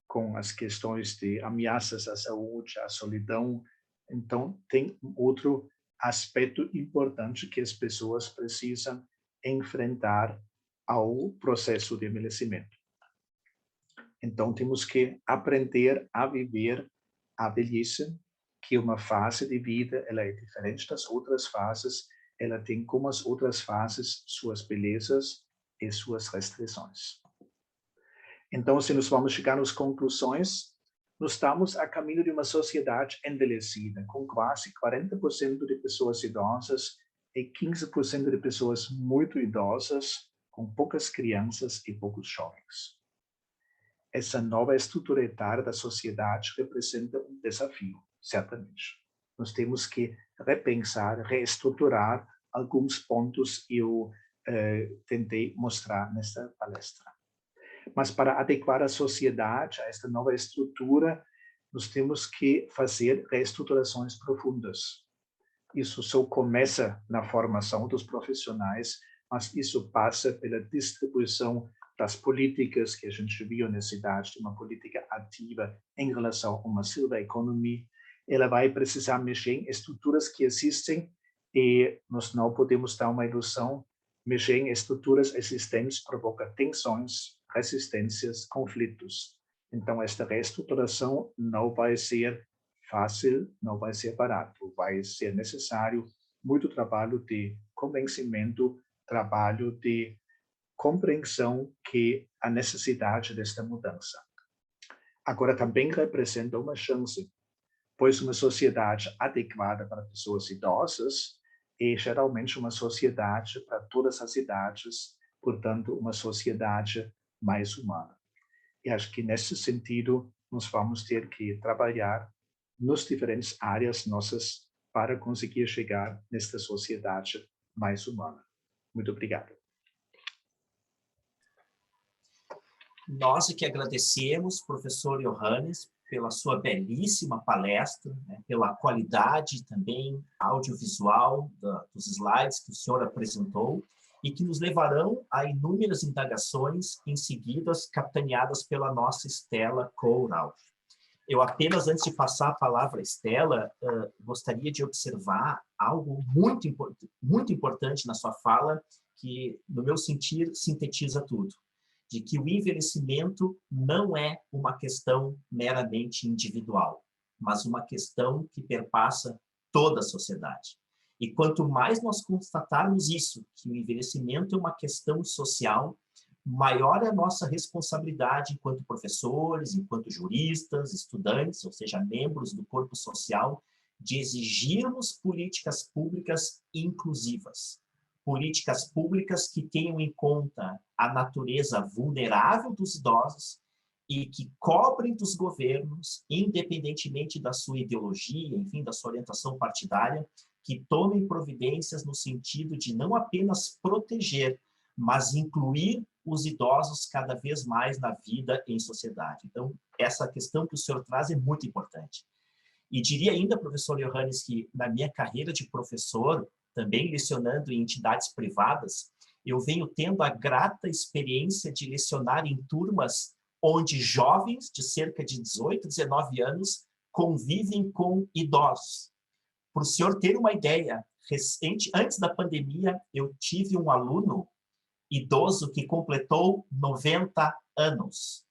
com as questões de ameaças à saúde, à solidão. Então, tem um outro aspecto importante que as pessoas precisam enfrentar ao processo de envelhecimento. Então, temos que aprender a viver a velhice, que é uma fase de vida, ela é diferente das outras fases, ela tem, como as outras fases, suas belezas e suas restrições. Então, se nós vamos chegar nas conclusões, nós estamos a caminho de uma sociedade envelhecida, com quase 40% de pessoas idosas e 15% de pessoas muito idosas, com poucas crianças e poucos jovens. Essa nova estrutura etária da sociedade representa um desafio, certamente. Nós temos que repensar, reestruturar alguns pontos que eu tentei mostrar nesta palestra. Mas para adequar a sociedade a esta nova estrutura, nós temos que fazer reestruturações profundas. Isso só começa na formação dos profissionais, mas isso passa pela distribuição das políticas que a gente viu na cidade, uma política ativa em relação a uma silver economy. Ela vai precisar mexer em estruturas que existem e nós não podemos dar uma ilusão. Mexer em estruturas existentes provoca tensões, resistências, conflitos. Então, esta reestruturação não vai ser fácil, não vai ser barato. Vai ser necessário muito trabalho de convencimento, trabalho de compreensão que a necessidade desta mudança. Agora, também representa uma chance, pois uma sociedade adequada para pessoas idosas é geralmente uma sociedade para todas as idades, portanto, uma sociedade mais humana. E acho que, nesse sentido, nós vamos ter que trabalhar nas diferentes áreas nossas para conseguir chegar nesta sociedade mais humana. Muito obrigado. Nós que agradecemos, professor Johannes, pela sua belíssima palestra, né, pela qualidade também audiovisual dos slides que o senhor apresentou e que nos levarão a inúmeras indagações em seguida capitaneadas pela nossa Stella Courau. Eu apenas, antes de passar a palavra à Stella, gostaria de observar algo muito importante na sua fala, que, no meu sentir, sintetiza tudo. De que o envelhecimento não é uma questão meramente individual, mas uma questão que perpassa toda a sociedade. E quanto mais nós constatarmos isso, que o envelhecimento é uma questão social, maior é a nossa responsabilidade enquanto professores, enquanto juristas, estudantes, ou seja, membros do corpo social, de exigirmos políticas públicas inclusivas. Políticas públicas que tenham em conta a natureza vulnerável dos idosos e que cobrem dos governos, independentemente da sua ideologia, enfim, da sua orientação partidária, que tomem providências no sentido de não apenas proteger, mas incluir os idosos cada vez mais na vida em sociedade. Então, essa questão que o senhor traz é muito importante. E diria ainda, professor Johannes, que na minha carreira de professor, também lecionando em entidades privadas, eu venho tendo a grata experiência de lecionar em turmas onde jovens de cerca de 18, 19 anos convivem com idosos. Para o senhor ter uma ideia, antes da pandemia, eu tive um aluno idoso que completou 90 anos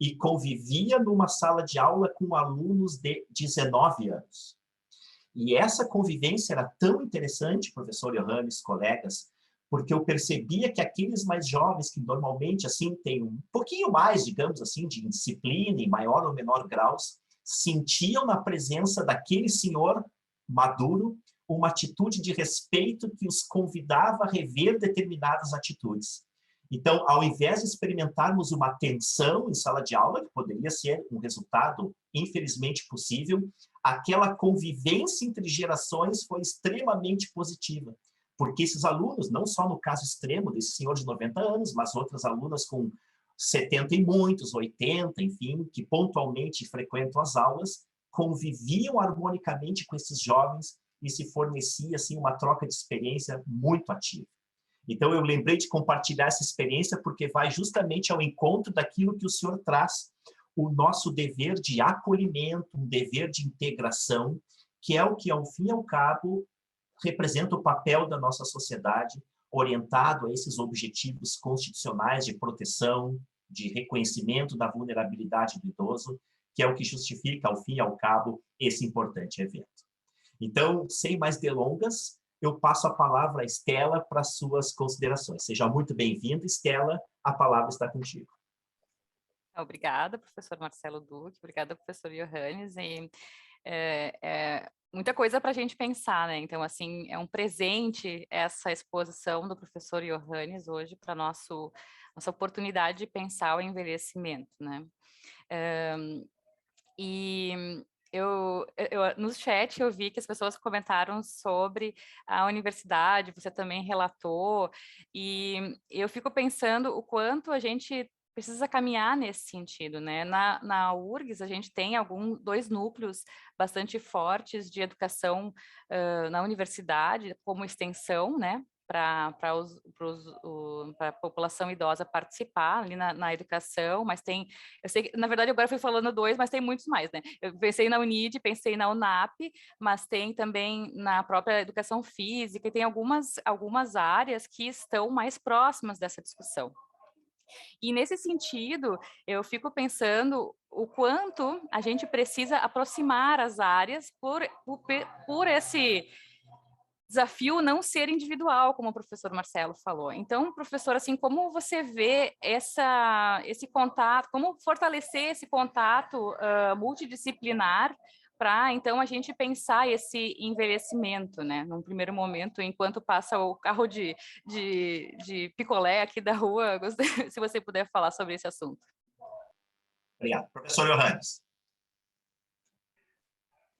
e convivia numa sala de aula com alunos de 19 anos. E essa convivência era tão interessante, professor Johannes, colegas, porque eu percebia que aqueles mais jovens, que normalmente assim têm um pouquinho mais, digamos assim, de disciplina, em maior ou menor graus, sentiam na presença daquele senhor maduro uma atitude de respeito que os convidava a rever determinadas atitudes. Então, ao invés de experimentarmos uma tensão em sala de aula, que poderia ser um resultado, infelizmente, possível, aquela convivência entre gerações foi extremamente positiva, porque esses alunos, não só no caso extremo desse senhor de 90 anos, mas outras alunas com 70 e muitos, 80, enfim, que pontualmente frequentam as aulas, conviviam harmonicamente com esses jovens e se fornecia assim, uma troca de experiência muito ativa. Então, eu lembrei de compartilhar essa experiência porque vai justamente ao encontro daquilo que o senhor traz, o nosso dever de acolhimento, um dever de integração, que é o que, ao fim e ao cabo, representa o papel da nossa sociedade, orientado a esses objetivos constitucionais de proteção, de reconhecimento da vulnerabilidade do idoso, que é o que justifica, ao fim e ao cabo, esse importante evento. Então, sem mais delongas, eu passo a palavra à Stella para suas considerações. Seja muito bem-vinda, Stella, a palavra está contigo. Obrigada, professor Marcelo Duque, obrigada, professor Johannes, e muita coisa para a gente pensar, né? Então, assim, é um presente essa exposição do professor Johannes hoje para nossa oportunidade de pensar o envelhecimento, né? No chat eu vi que as pessoas comentaram sobre a universidade, você também relatou, e eu fico pensando o quanto a gente precisa caminhar nesse sentido, né? Na URGS a gente tem dois núcleos bastante fortes de educação na universidade, como extensão, né? para a população idosa participar ali na educação, mas eu sei que, na verdade, agora eu fui falando 2, mas tem muitos mais, né? Eu pensei na UNID, pensei na UNAP, mas tem também na própria educação física, e tem algumas áreas que estão mais próximas dessa discussão. E nesse sentido, eu fico pensando o quanto a gente precisa aproximar as áreas por esse desafio não ser individual, como o professor Marcelo falou. Então, professor, assim, como você vê esse contato, como fortalecer esse contato multidisciplinar para, então, a gente pensar esse envelhecimento, né? Num primeiro momento, enquanto passa o carro de picolé aqui da rua, se você puder falar sobre esse assunto. Obrigado. Professor Johannes.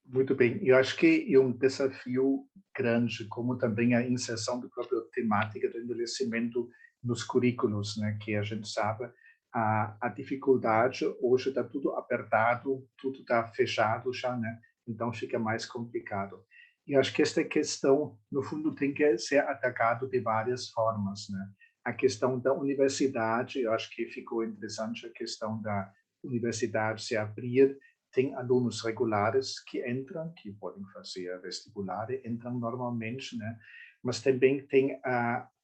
Muito bem. Eu acho que é um desafio grande, como também a inserção da própria temática do envelhecimento nos currículos, né? Que a gente sabe, a dificuldade, hoje está tudo apertado, tudo está fechado já, né? Então fica mais complicado. E acho que esta questão, no fundo, tem que ser atacado de várias formas, né? A questão da universidade, eu acho que ficou interessante a questão da universidade se abrir. Tem alunos regulares que entram, que podem fazer vestibular, entram normalmente, né? Mas também tem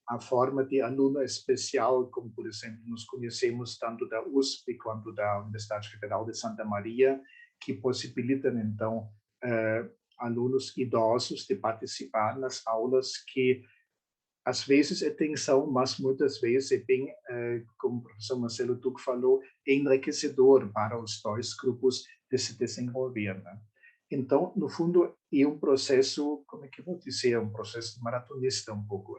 a forma de aluno especial, como, por exemplo, nós conhecemos tanto da USP quanto da Universidade Federal de Santa Maria, que possibilitam, então, alunos idosos de participar nas aulas que, às vezes, é tensão, mas muitas vezes é bem, como o professor Marcelo Duque falou, enriquecedor para os dois grupos de se desenvolver, né? Então, no fundo, é um processo, como é que eu vou dizer, um processo maratonista um pouco.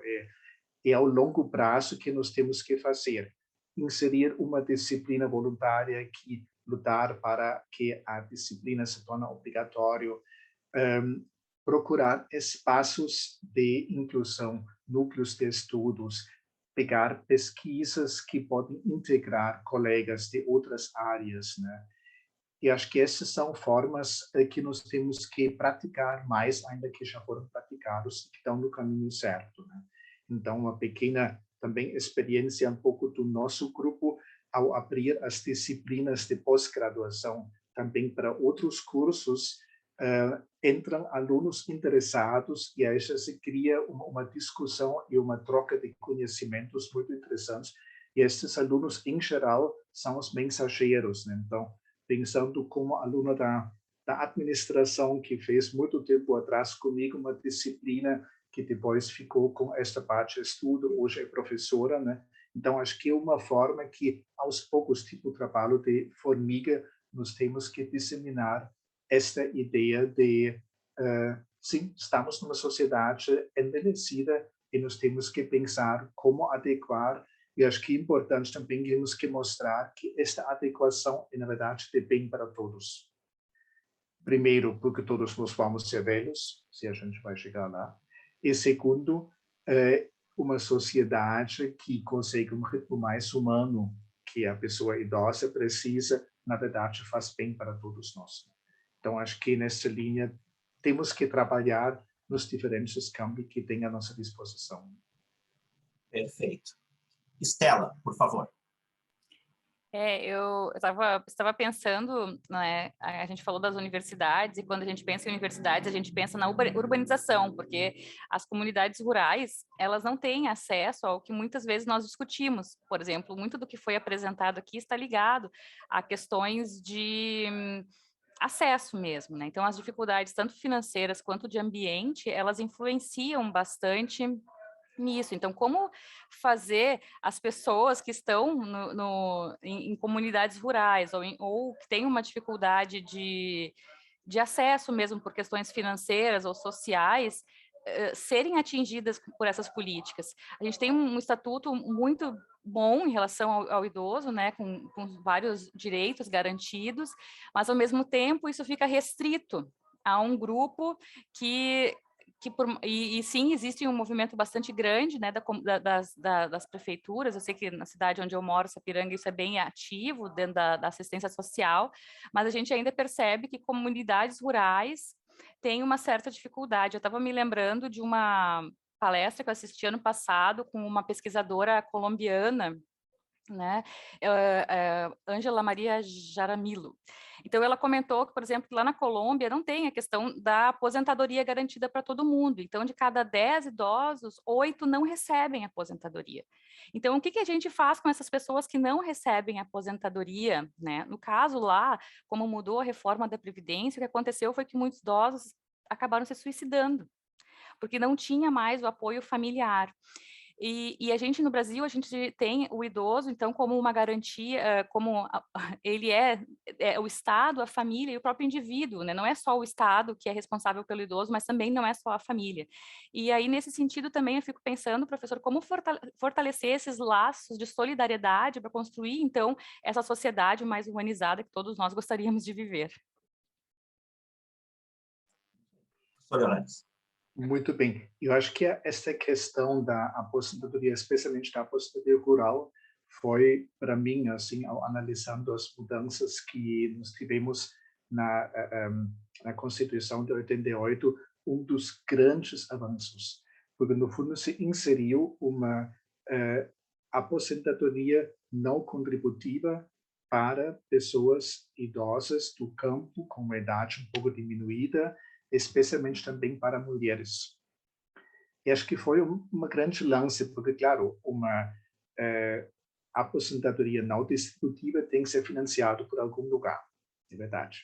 É ao longo prazo que nós temos que fazer. Inserir uma disciplina voluntária, que lutar para que a disciplina se torne obrigatório, procurar espaços de inclusão, núcleos de estudos, pegar pesquisas que podem integrar colegas de outras áreas, né? E acho que essas são formas que nós temos que praticar mais, ainda que já foram praticados, que estão no caminho certo, né? Então, uma pequena também experiência um pouco do nosso grupo, ao abrir as disciplinas de pós-graduação também para outros cursos, entram alunos interessados e aí já se cria uma discussão e uma troca de conhecimentos muito interessantes. E esses alunos, em geral, são os mensageiros, né? Então, pensando como aluno da administração, que fez muito tempo atrás comigo uma disciplina que depois ficou com esta parte de estudo, hoje é professora, né? Então, acho que é uma forma que, aos poucos, tipo trabalho de formiga, nós temos que disseminar esta ideia de, sim, estamos numa sociedade envelhecida e nós temos que pensar como adequar. E acho que é importante também que temos que mostrar que esta adequação é, na verdade, de bem para todos. Primeiro, porque todos nós vamos ser velhos, se a gente vai chegar lá. E segundo, uma sociedade que consegue um ritmo mais humano que a pessoa idosa precisa, na verdade, faz bem para todos nós. Então, acho que nessa linha temos que trabalhar nos diferentes campos que tem à nossa disposição. Perfeito. Estela, por favor. Eu estava pensando, né, a gente falou das universidades, e quando a gente pensa em universidades, a gente pensa na urbanização, porque as comunidades rurais, elas não têm acesso ao que muitas vezes nós discutimos. Por exemplo, muito do que foi apresentado aqui está ligado a questões de acesso mesmo, né? Então, as dificuldades, tanto financeiras quanto de ambiente, elas influenciam bastante nisso. Então, como fazer as pessoas que estão em comunidades rurais ou que têm uma dificuldade de acesso mesmo por questões financeiras ou sociais, serem atingidas por essas políticas. A gente tem um estatuto muito bom em relação ao idoso, né, com vários direitos garantidos, mas, ao mesmo tempo, isso fica restrito a um grupo e sim, existe um movimento bastante grande, né, das prefeituras. Eu sei que na cidade onde eu moro, Sapiranga, isso é bem ativo dentro da assistência social, mas a gente ainda percebe que comunidades rurais têm uma certa dificuldade. Eu estava me lembrando de uma palestra que eu assisti ano passado com uma pesquisadora colombiana, né, Ângela Maria Jaramillo. Então, ela comentou que, por exemplo, lá na Colômbia não tem a questão da aposentadoria garantida para todo mundo. Então, de cada 10 idosos, 8 não recebem aposentadoria. Então, o que a gente faz com essas pessoas que não recebem aposentadoria, né? No caso lá, como mudou a reforma da Previdência, o que aconteceu foi que muitos idosos acabaram se suicidando, porque não tinha mais o apoio familiar. E a gente, no Brasil, a gente tem o idoso, então, como uma garantia, como ele é o Estado, a família e o próprio indivíduo, né? Não é só o Estado que é responsável pelo idoso, mas também não é só a família. E aí, nesse sentido, também eu fico pensando, professor, como fortalecer esses laços de solidariedade para construir, então, essa sociedade mais humanizada que todos nós gostaríamos de viver. Professor Iohannis. Muito bem. Eu acho que essa questão da aposentadoria, especialmente da aposentadoria rural, foi, para mim, assim, ao analisando as mudanças que nós tivemos na Constituição de 88, dos grandes avanços, porque, no fundo, se inseriu uma aposentadoria não contributiva para pessoas idosas do campo, com uma idade um pouco diminuída, especialmente também para mulheres. E acho que foi uma grande lance, porque, claro, uma aposentadoria não distributiva tem que ser financiada por algum lugar, é verdade.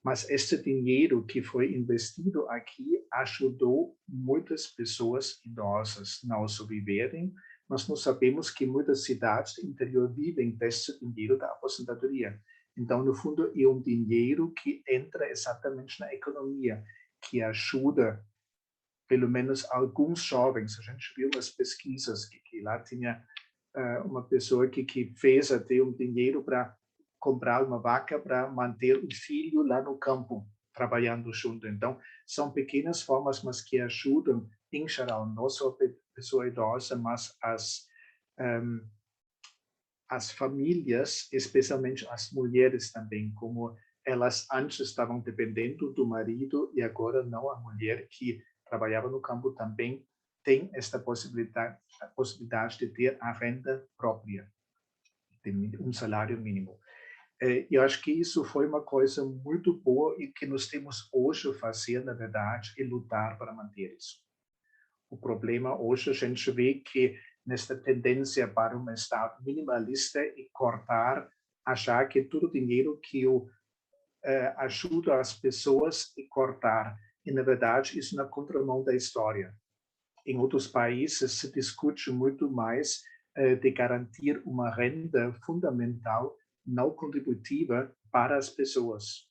Mas esse dinheiro que foi investido aqui ajudou muitas pessoas idosas não sobreviverem, mas nós sabemos que muitas cidades do interior vivem desse dinheiro da aposentadoria. Então, no fundo, é um dinheiro que entra exatamente na economia, que ajuda, pelo menos, alguns jovens. A gente viu umas pesquisas que lá tinha uma pessoa que fez até um dinheiro para comprar uma vaca para manter o filho lá no campo, trabalhando junto. Então, são pequenas formas, mas que ajudam, em geral, não só a pessoa idosa, mas as famílias, especialmente as mulheres também, como elas antes estavam dependendo do marido e agora não, a mulher que trabalhava no campo também tem esta possibilidade de ter a renda própria, um salário mínimo. Eu acho que isso foi uma coisa muito boa e que nós temos hoje a fazer, na verdade, é lutar para manter isso. O problema hoje a gente vê que nesta tendência para um Estado minimalista e cortar, achar que todo o dinheiro que ajuda as pessoas e cortar. E, na verdade, isso na contramão da história. Em outros países se discute muito mais de garantir uma renda fundamental não contributiva para as pessoas.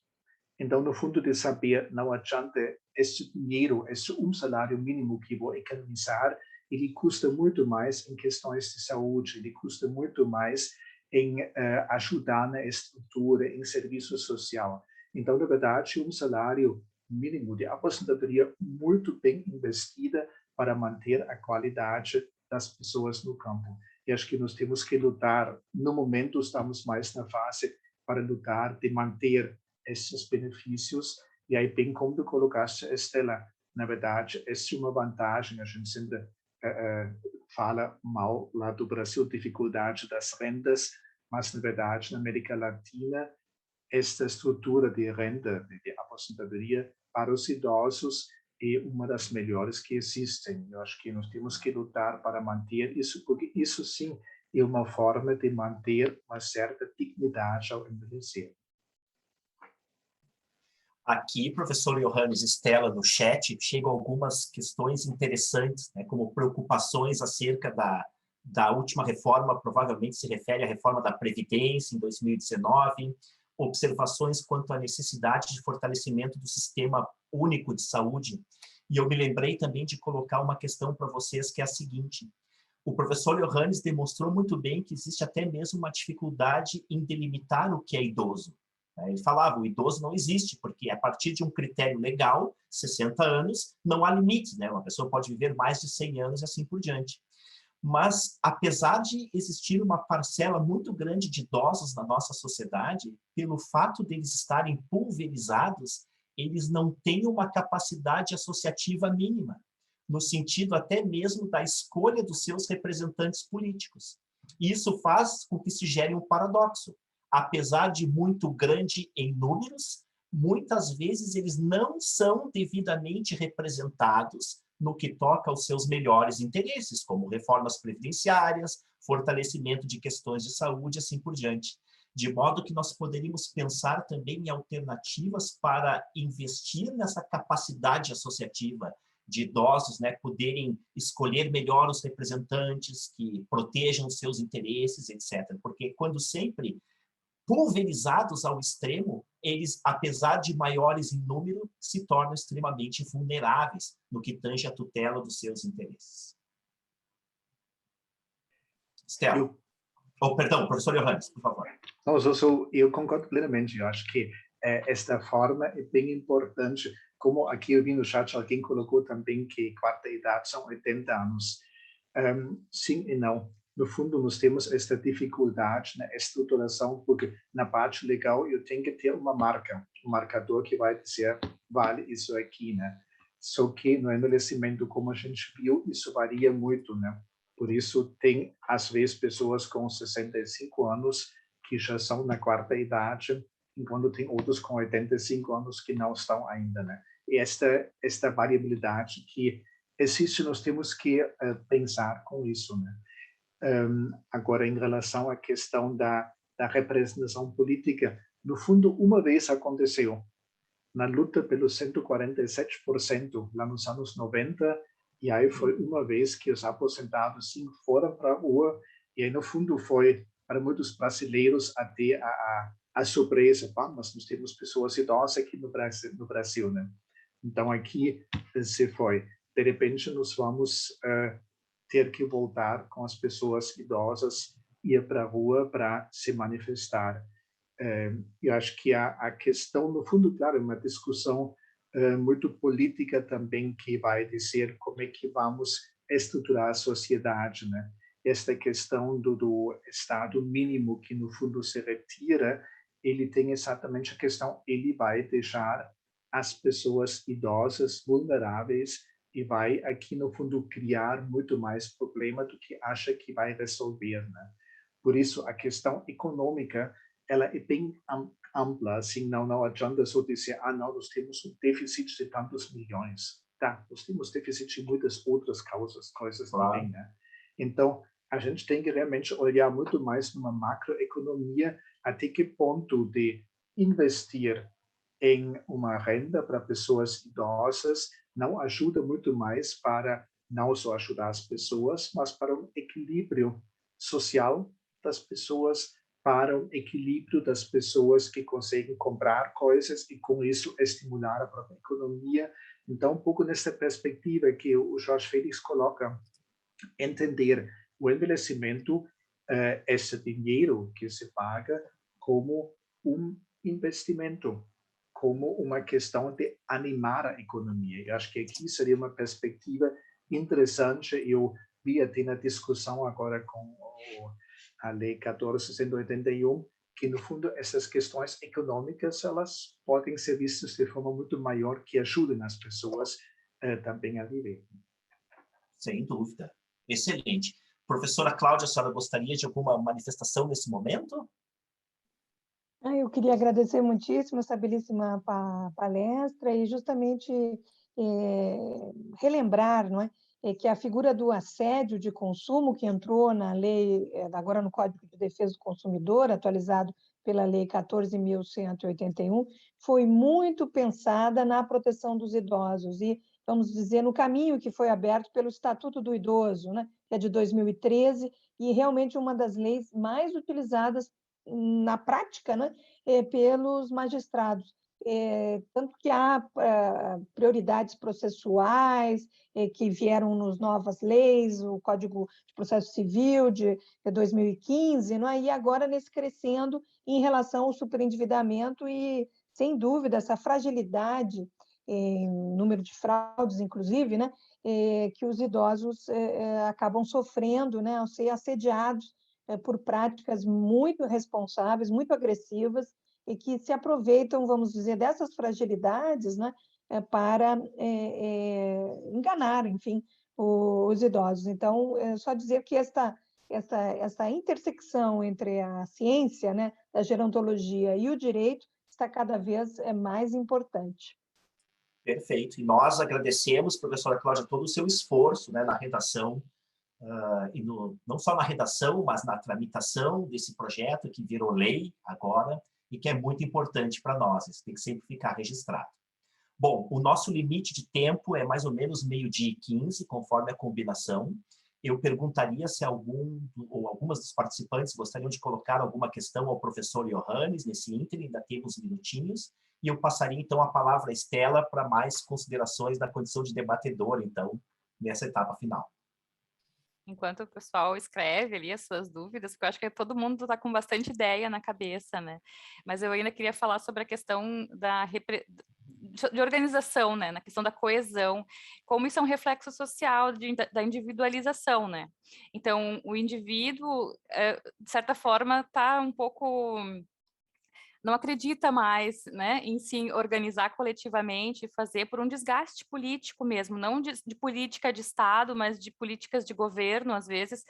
Então, no fundo, de saber, não adianta esse dinheiro, esse salário mínimo que vou economizar, ele custa muito mais em questões de saúde, ele custa muito mais em ajudar na estrutura, em serviço social. Então, na verdade, salário mínimo de aposentadoria muito bem investida para manter a qualidade das pessoas no campo. E acho que nós temos que lutar, no momento estamos mais na fase para lutar de manter esses benefícios, e aí, bem como tu colocaste, Estela, na verdade, essa é uma vantagem, a gente sempre fala mal lá do Brasil, dificuldade das rendas, mas, na verdade, na América Latina, esta estrutura de renda, de aposentadoria para os idosos é uma das melhores que existem. Eu acho que nós temos que lutar para manter isso, porque isso sim é uma forma de manter uma certa dignidade ao envelhecer. Aqui, professor Iohannis, Estela, no chat, chegam algumas questões interessantes, né, como preocupações acerca da última reforma, provavelmente se refere à reforma da Previdência, em 2019, observações quanto à necessidade de fortalecimento do sistema único de saúde. E eu me lembrei também de colocar uma questão para vocês, que é a seguinte: o professor Iohannis demonstrou muito bem que existe até mesmo uma dificuldade em delimitar o que é idoso. Ele falava, o idoso não existe, porque a partir de um critério legal, 60 anos, não há limites, né? Uma pessoa pode viver mais de 100 anos e assim por diante. Mas, apesar de existir uma parcela muito grande de idosos na nossa sociedade, pelo fato deles estarem pulverizados, eles não têm uma capacidade associativa mínima. no sentido até mesmo da escolha dos seus representantes políticos. E isso faz com que se gere um paradoxo. Apesar de muito grande em números, muitas vezes eles não são devidamente representados no que toca aos seus melhores interesses, como reformas previdenciárias, fortalecimento de questões de saúde, assim por diante. De modo que nós poderíamos pensar também em alternativas para investir nessa capacidade associativa de idosos, né, poderem escolher melhor os representantes que protejam os seus interesses, etc. Porque quando sempre pulverizados ao extremo, eles, apesar de maiores em número, se tornam extremamente vulneráveis no que tange a tutela dos seus interesses. Stella. Perdão, professor Johannes, por favor. Não, eu concordo plenamente. Eu acho que esta forma é bem importante. Como aqui eu vi no chat, alguém colocou também que quarta idade são 80 anos. Sim e não. No fundo, nós temos esta dificuldade na estruturação, porque na parte legal eu tenho que ter uma marca, um marcador que vai dizer, vale isso aqui, né? Só que no envelhecimento, como a gente viu, isso varia muito, né? Por isso, tem, às vezes, pessoas com 65 anos que já são na quarta idade, enquanto tem outros com 85 anos que não estão ainda, né? E esta variabilidade que existe, nós temos que pensar com isso, né? Agora, em relação à questão da representação política, no fundo, uma vez aconteceu, na luta pelos 147%, lá nos anos 90, e aí foi uma vez que os aposentados sim foram para a rua, e aí, no fundo, foi, para muitos brasileiros, até a surpresa, mas nós temos pessoas idosas aqui no Brasil, né? Então, aqui se foi. De repente, nós vamos ter que voltar com as pessoas idosas, ir para a rua para se manifestar. Eu acho que a questão, no fundo, claro, é uma discussão muito política também, que vai dizer como é que vamos estruturar a sociedade, né? Esta questão do Estado mínimo, que no fundo se retira, ele tem exatamente a questão, ele vai deixar as pessoas idosas vulneráveis e vai aqui, no fundo, criar muito mais problema do que acha que vai resolver, né? Por isso, a questão econômica, ela é bem ampla, assim, não adianta só dizer, não, nós temos um déficit de tantos milhões. Tá, nós temos déficit de muitas outras coisas também, né? Então, a gente tem que realmente olhar muito mais numa macroeconomia, até que ponto de investir em uma renda para pessoas idosas não ajuda muito mais para não só ajudar as pessoas, mas para o equilíbrio social das pessoas, para o equilíbrio das pessoas que conseguem comprar coisas e, com isso, estimular a própria economia. Então, um pouco nessa perspectiva que o Jorge Félix coloca, entender o envelhecimento, esse dinheiro que se paga, como um investimento, como uma questão de animar a economia. Eu acho que aqui seria uma perspectiva interessante. Eu vi até na discussão agora com a Lei 14.181, que, no fundo, essas questões econômicas, elas podem ser vistas de forma muito maior, que ajudem as pessoas também a viver. Sem dúvida. Excelente. Professora Cláudia, a senhora gostaria de alguma manifestação nesse momento? Eu queria agradecer muitíssimo essa belíssima palestra e justamente relembrar, não é, que a figura do assédio de consumo, que entrou na lei, agora no Código de Defesa do Consumidor, atualizado pela Lei 14.181, foi muito pensada na proteção dos idosos e, vamos dizer, no caminho que foi aberto pelo Estatuto do Idoso, né, que é de 2013, e realmente uma das leis mais utilizadas na prática, né, pelos magistrados. Tanto que há prioridades processuais que vieram nas novas leis, o Código de Processo Civil de 2015, não é? E agora nesse crescendo em relação ao superendividamento e, sem dúvida, essa fragilidade, número de fraudes, inclusive, né, que os idosos acabam sofrendo, né, ao ser assediados por práticas muito irresponsáveis, muito agressivas, e que se aproveitam, vamos dizer, dessas fragilidades, né, para enganar, enfim, os idosos. Então, é só dizer que essa intersecção entre a ciência, né, da gerontologia e o direito está cada vez mais importante. Perfeito. E nós agradecemos, professora Cláudia, todo o seu esforço, né, na redação, e não só na redação, mas na tramitação desse projeto que virou lei agora e que é muito importante para nós. Isso tem que sempre ficar registrado. Bom, o nosso limite de tempo é mais ou menos 12h15, conforme a combinação. Eu perguntaria se algum ou algumas dos participantes gostariam de colocar alguma questão ao professor Johannes nesse ínterim, ainda temos minutinhos, e eu passaria então a palavra à Estela para mais considerações da condição de debatedora, então, nessa etapa final. Enquanto o pessoal escreve ali as suas dúvidas, porque eu acho que todo mundo está com bastante ideia na cabeça, né? Mas eu ainda queria falar sobre a questão de organização, né? Na questão da coesão, como isso é um reflexo social da individualização, né? Então, o indivíduo, de certa forma, está um pouco... não acredita mais, né, em se organizar coletivamente e fazer por um desgaste político mesmo, não de política de Estado, mas de políticas de governo, às vezes,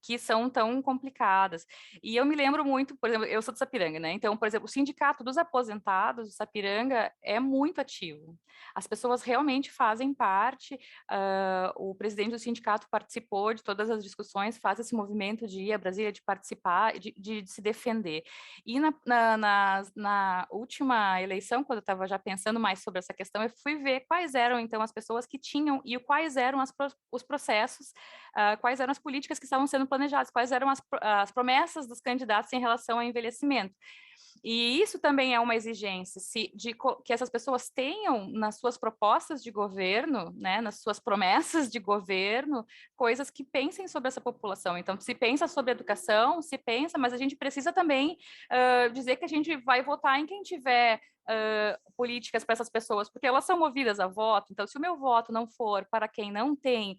que são tão complicadas. E eu me lembro muito, por exemplo, eu sou de Sapiranga, né, então, por exemplo, o Sindicato dos Aposentados de Sapiranga é muito ativo. As pessoas realmente fazem parte, o presidente do sindicato participou de todas as discussões, faz esse movimento de ir a Brasília, de participar, de se defender. E na última eleição, quando eu estava já pensando mais sobre essa questão, eu fui ver quais eram, então, as pessoas que tinham e quais eram os processos, quais eram as políticas que estavam sendo planejadas, quais eram as promessas dos candidatos em relação ao envelhecimento. E isso também é uma exigência, que essas pessoas tenham nas suas propostas de governo, né, nas suas promessas de governo, coisas que pensem sobre essa população. Então, se pensa sobre educação, se pensa, mas a gente precisa também dizer que a gente vai votar em quem tiver políticas para essas pessoas, porque elas são movidas a voto. Então, se o meu voto não for para quem não tem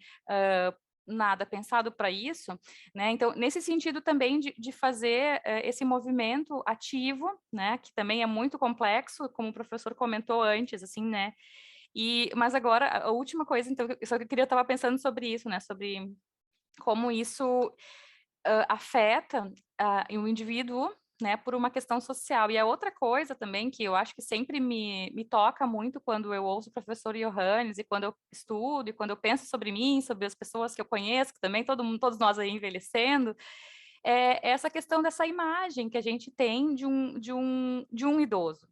nada pensado para isso, né? Então, nesse sentido também de fazer esse movimento ativo, né? Que também é muito complexo, como o professor comentou antes, assim, né? Mas agora, a última coisa, então, eu só queria estar pensando sobre isso, né? Sobre como isso afeta o indivíduo, né, por uma questão social. E a outra coisa também que eu acho que sempre me toca muito quando eu ouço o professor Johannes e quando eu estudo e quando eu penso sobre mim, sobre as pessoas que eu conheço, que também todos nós aí envelhecendo, é essa questão dessa imagem que a gente tem de um idoso.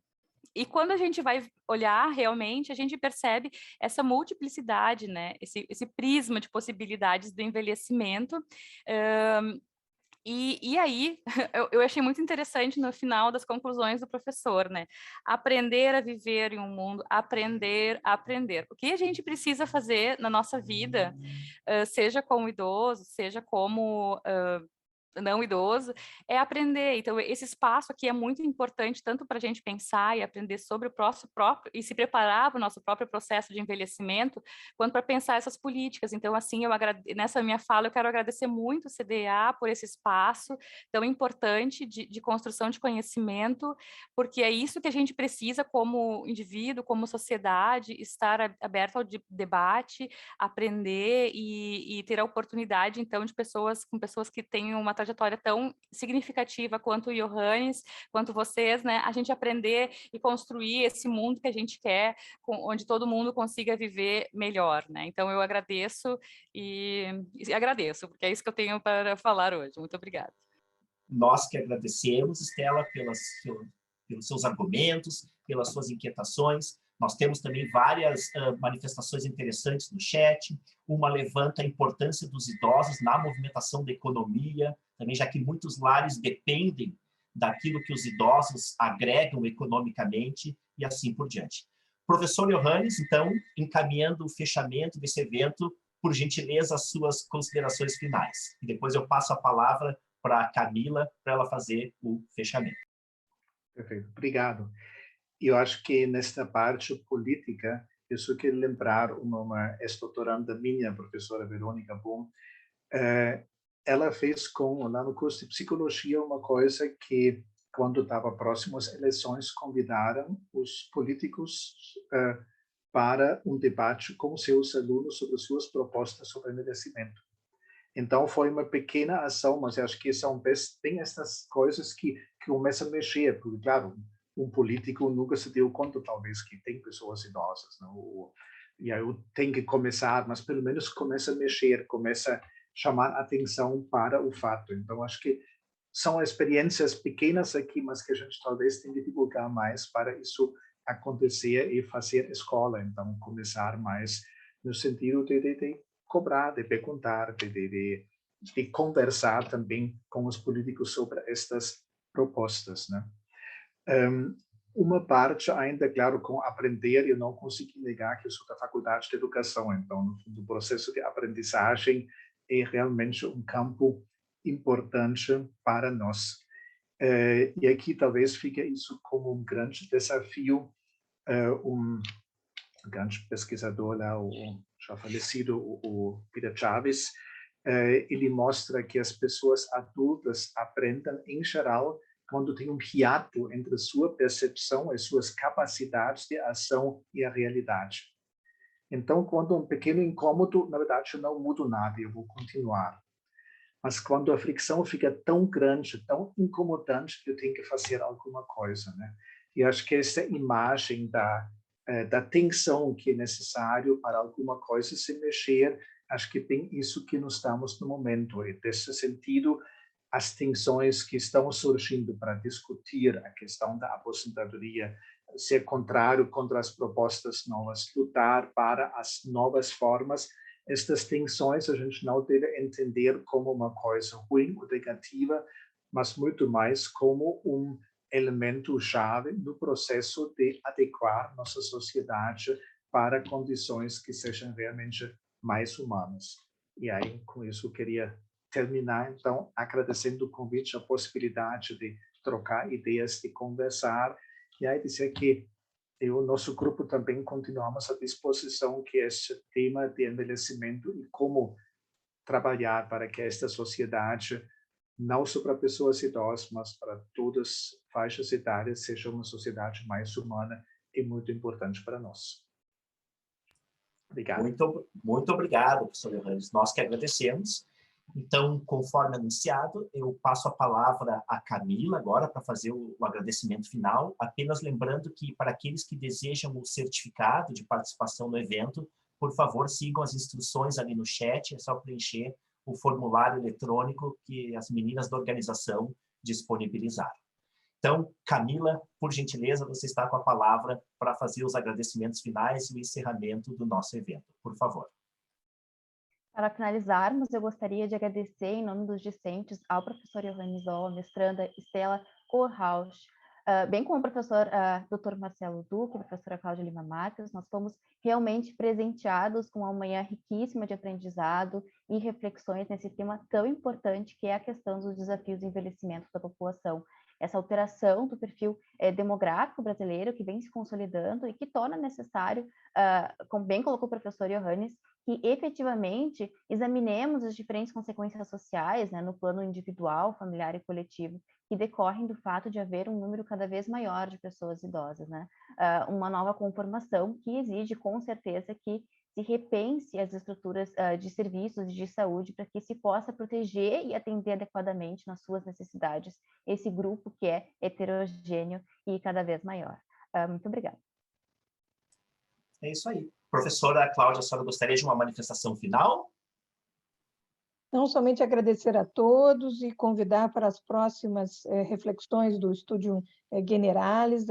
E quando a gente vai olhar realmente, a gente percebe essa multiplicidade, né, esse prisma de possibilidades do envelhecimento. E aí, eu achei muito interessante no final das conclusões do professor, né? Aprender a viver em um mundo, aprender a aprender. O que a gente precisa fazer na nossa vida, seja como idoso, seja como não idoso, é aprender. Então, esse espaço aqui é muito importante, tanto para a gente pensar e aprender sobre o próprio e se preparar para o nosso próprio processo de envelhecimento, quanto para pensar essas políticas. Então, assim, nessa minha fala, eu quero agradecer muito o CDA por esse espaço tão importante de construção de conhecimento, porque é isso que a gente precisa como indivíduo, como sociedade, estar aberto ao debate, aprender e ter a oportunidade, então, de pessoas que tenham uma trajetória tão significativa quanto o Johannes, quanto vocês, né? A gente aprender e construir esse mundo que a gente quer, onde todo mundo consiga viver melhor, né? Então, eu agradeço e agradeço, porque é isso que eu tenho para falar hoje. Muito obrigada. Nós que agradecemos, Estela, pelos seus argumentos, pelas suas inquietações. Nós temos também várias manifestações interessantes no chat. Uma levanta a importância dos idosos na movimentação da economia, também já que muitos lares dependem daquilo que os idosos agregam economicamente e assim por diante. Professor Johannes, então, encaminhando o fechamento desse evento, por gentileza, as suas considerações finais. E depois eu passo a palavra para a Camila, para ela fazer o fechamento. Perfeito, obrigado. Eu acho que nesta parte política, eu só quero lembrar uma ex-doutoranda minha, a professora Verônica Bohm, ela fez lá no curso de psicologia uma coisa que, quando estava próximo às eleições, convidaram os políticos para um debate com seus alunos sobre suas propostas sobre envelhecimento. Então, foi uma pequena ação, mas eu acho que são bem essas coisas que começam a mexer, porque, claro, um político nunca se deu conta, talvez, que tem pessoas idosas, não? E aí eu tenho que começar, mas pelo menos começa a mexer, começa a chamar atenção para o fato. Então, acho que são experiências pequenas aqui, mas que a gente talvez tenha que divulgar mais para isso acontecer e fazer escola. Então, começar mais no sentido de cobrar, de perguntar, de conversar também com os políticos sobre estas propostas, né? Uma parte ainda, claro, com aprender, eu não consegui negar que eu sou da Faculdade de Educação, então, no fundo, o processo de aprendizagem é realmente um campo importante para nós. E aqui talvez fique isso como um grande desafio. Um grande pesquisador lá, o já falecido, o Peter Chaves, ele mostra que as pessoas adultas aprendem, em geral, quando tem um hiato entre sua percepção e suas capacidades de ação e a realidade. Então, quando um pequeno incômodo, na verdade, eu não mudo nada, eu vou continuar. Mas quando a fricção fica tão grande, tão incomodante, eu tenho que fazer alguma coisa, né? E acho que essa imagem da tensão que é necessário para alguma coisa se mexer, acho que bem isso que nós estamos no momento. E nesse sentido, as tensões que estão surgindo para discutir a questão da aposentadoria, ser contrário contra as propostas novas, lutar para as novas formas, estas tensões a gente não deve entender como uma coisa ruim ou negativa, mas muito mais como um elemento-chave no processo de adequar nossa sociedade para condições que sejam realmente mais humanas. E aí, com isso, eu queria terminar, então, agradecendo o convite, a possibilidade de trocar ideias, de conversar, e aí dizer que o nosso grupo também continuamos à disposição que esse tema de envelhecimento e como trabalhar para que esta sociedade, não só para pessoas idosas, mas para todas as faixas etárias, seja uma sociedade mais humana e muito importante para nós. Obrigado. Muito obrigado, professor Johannes. Nós que agradecemos. Então, conforme anunciado, eu passo a palavra a Camila agora para fazer o agradecimento final, apenas lembrando que para aqueles que desejam o certificado de participação no evento, por favor, sigam as instruções ali no chat, é só preencher o formulário eletrônico que as meninas da organização disponibilizaram. Então, Camila, por gentileza, você está com a palavra para fazer os agradecimentos finais e o encerramento do nosso evento. Por favor. Para finalizarmos, eu gostaria de agradecer, em nome dos discentes, ao professor Johannes Doll, mestranda Estela Kohlrausch, bem como o professor Dr. Marcelo Duque, a professora Cláudia Lima Marques. Nós fomos realmente presenteados com uma manhã riquíssima de aprendizado e reflexões nesse tema tão importante que é a questão dos desafios do envelhecimento da população. Essa alteração do perfil demográfico brasileiro que vem se consolidando e que torna necessário, como bem colocou o professor Johannes, que efetivamente examinemos as diferentes consequências sociais, né, no plano individual, familiar e coletivo, que decorrem do fato de haver um número cada vez maior de pessoas idosas, né? Uma nova conformação que exige, com certeza, que se repense as estruturas de serviços de saúde para que se possa proteger e atender adequadamente nas suas necessidades esse grupo que é heterogêneo e cada vez maior. Muito obrigada. É isso aí. Professora Cláudia, a senhora gostaria de uma manifestação final? Não somente agradecer a todos e convidar para as próximas reflexões do Studium Generalis,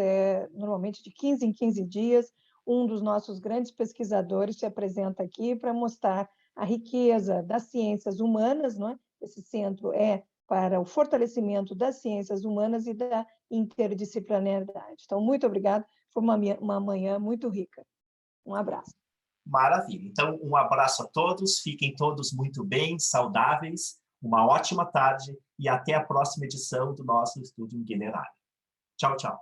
normalmente de 15 em 15 dias, um dos nossos grandes pesquisadores se apresenta aqui para mostrar a riqueza das ciências humanas, não é? Esse centro é para o fortalecimento das ciências humanas e da interdisciplinaridade. Então, muito obrigada, foi uma manhã muito rica. Um abraço. Maravilha. Então, um abraço a todos, fiquem todos muito bem, saudáveis, uma ótima tarde e até a próxima edição do nosso Studium Generalis. Tchau, tchau.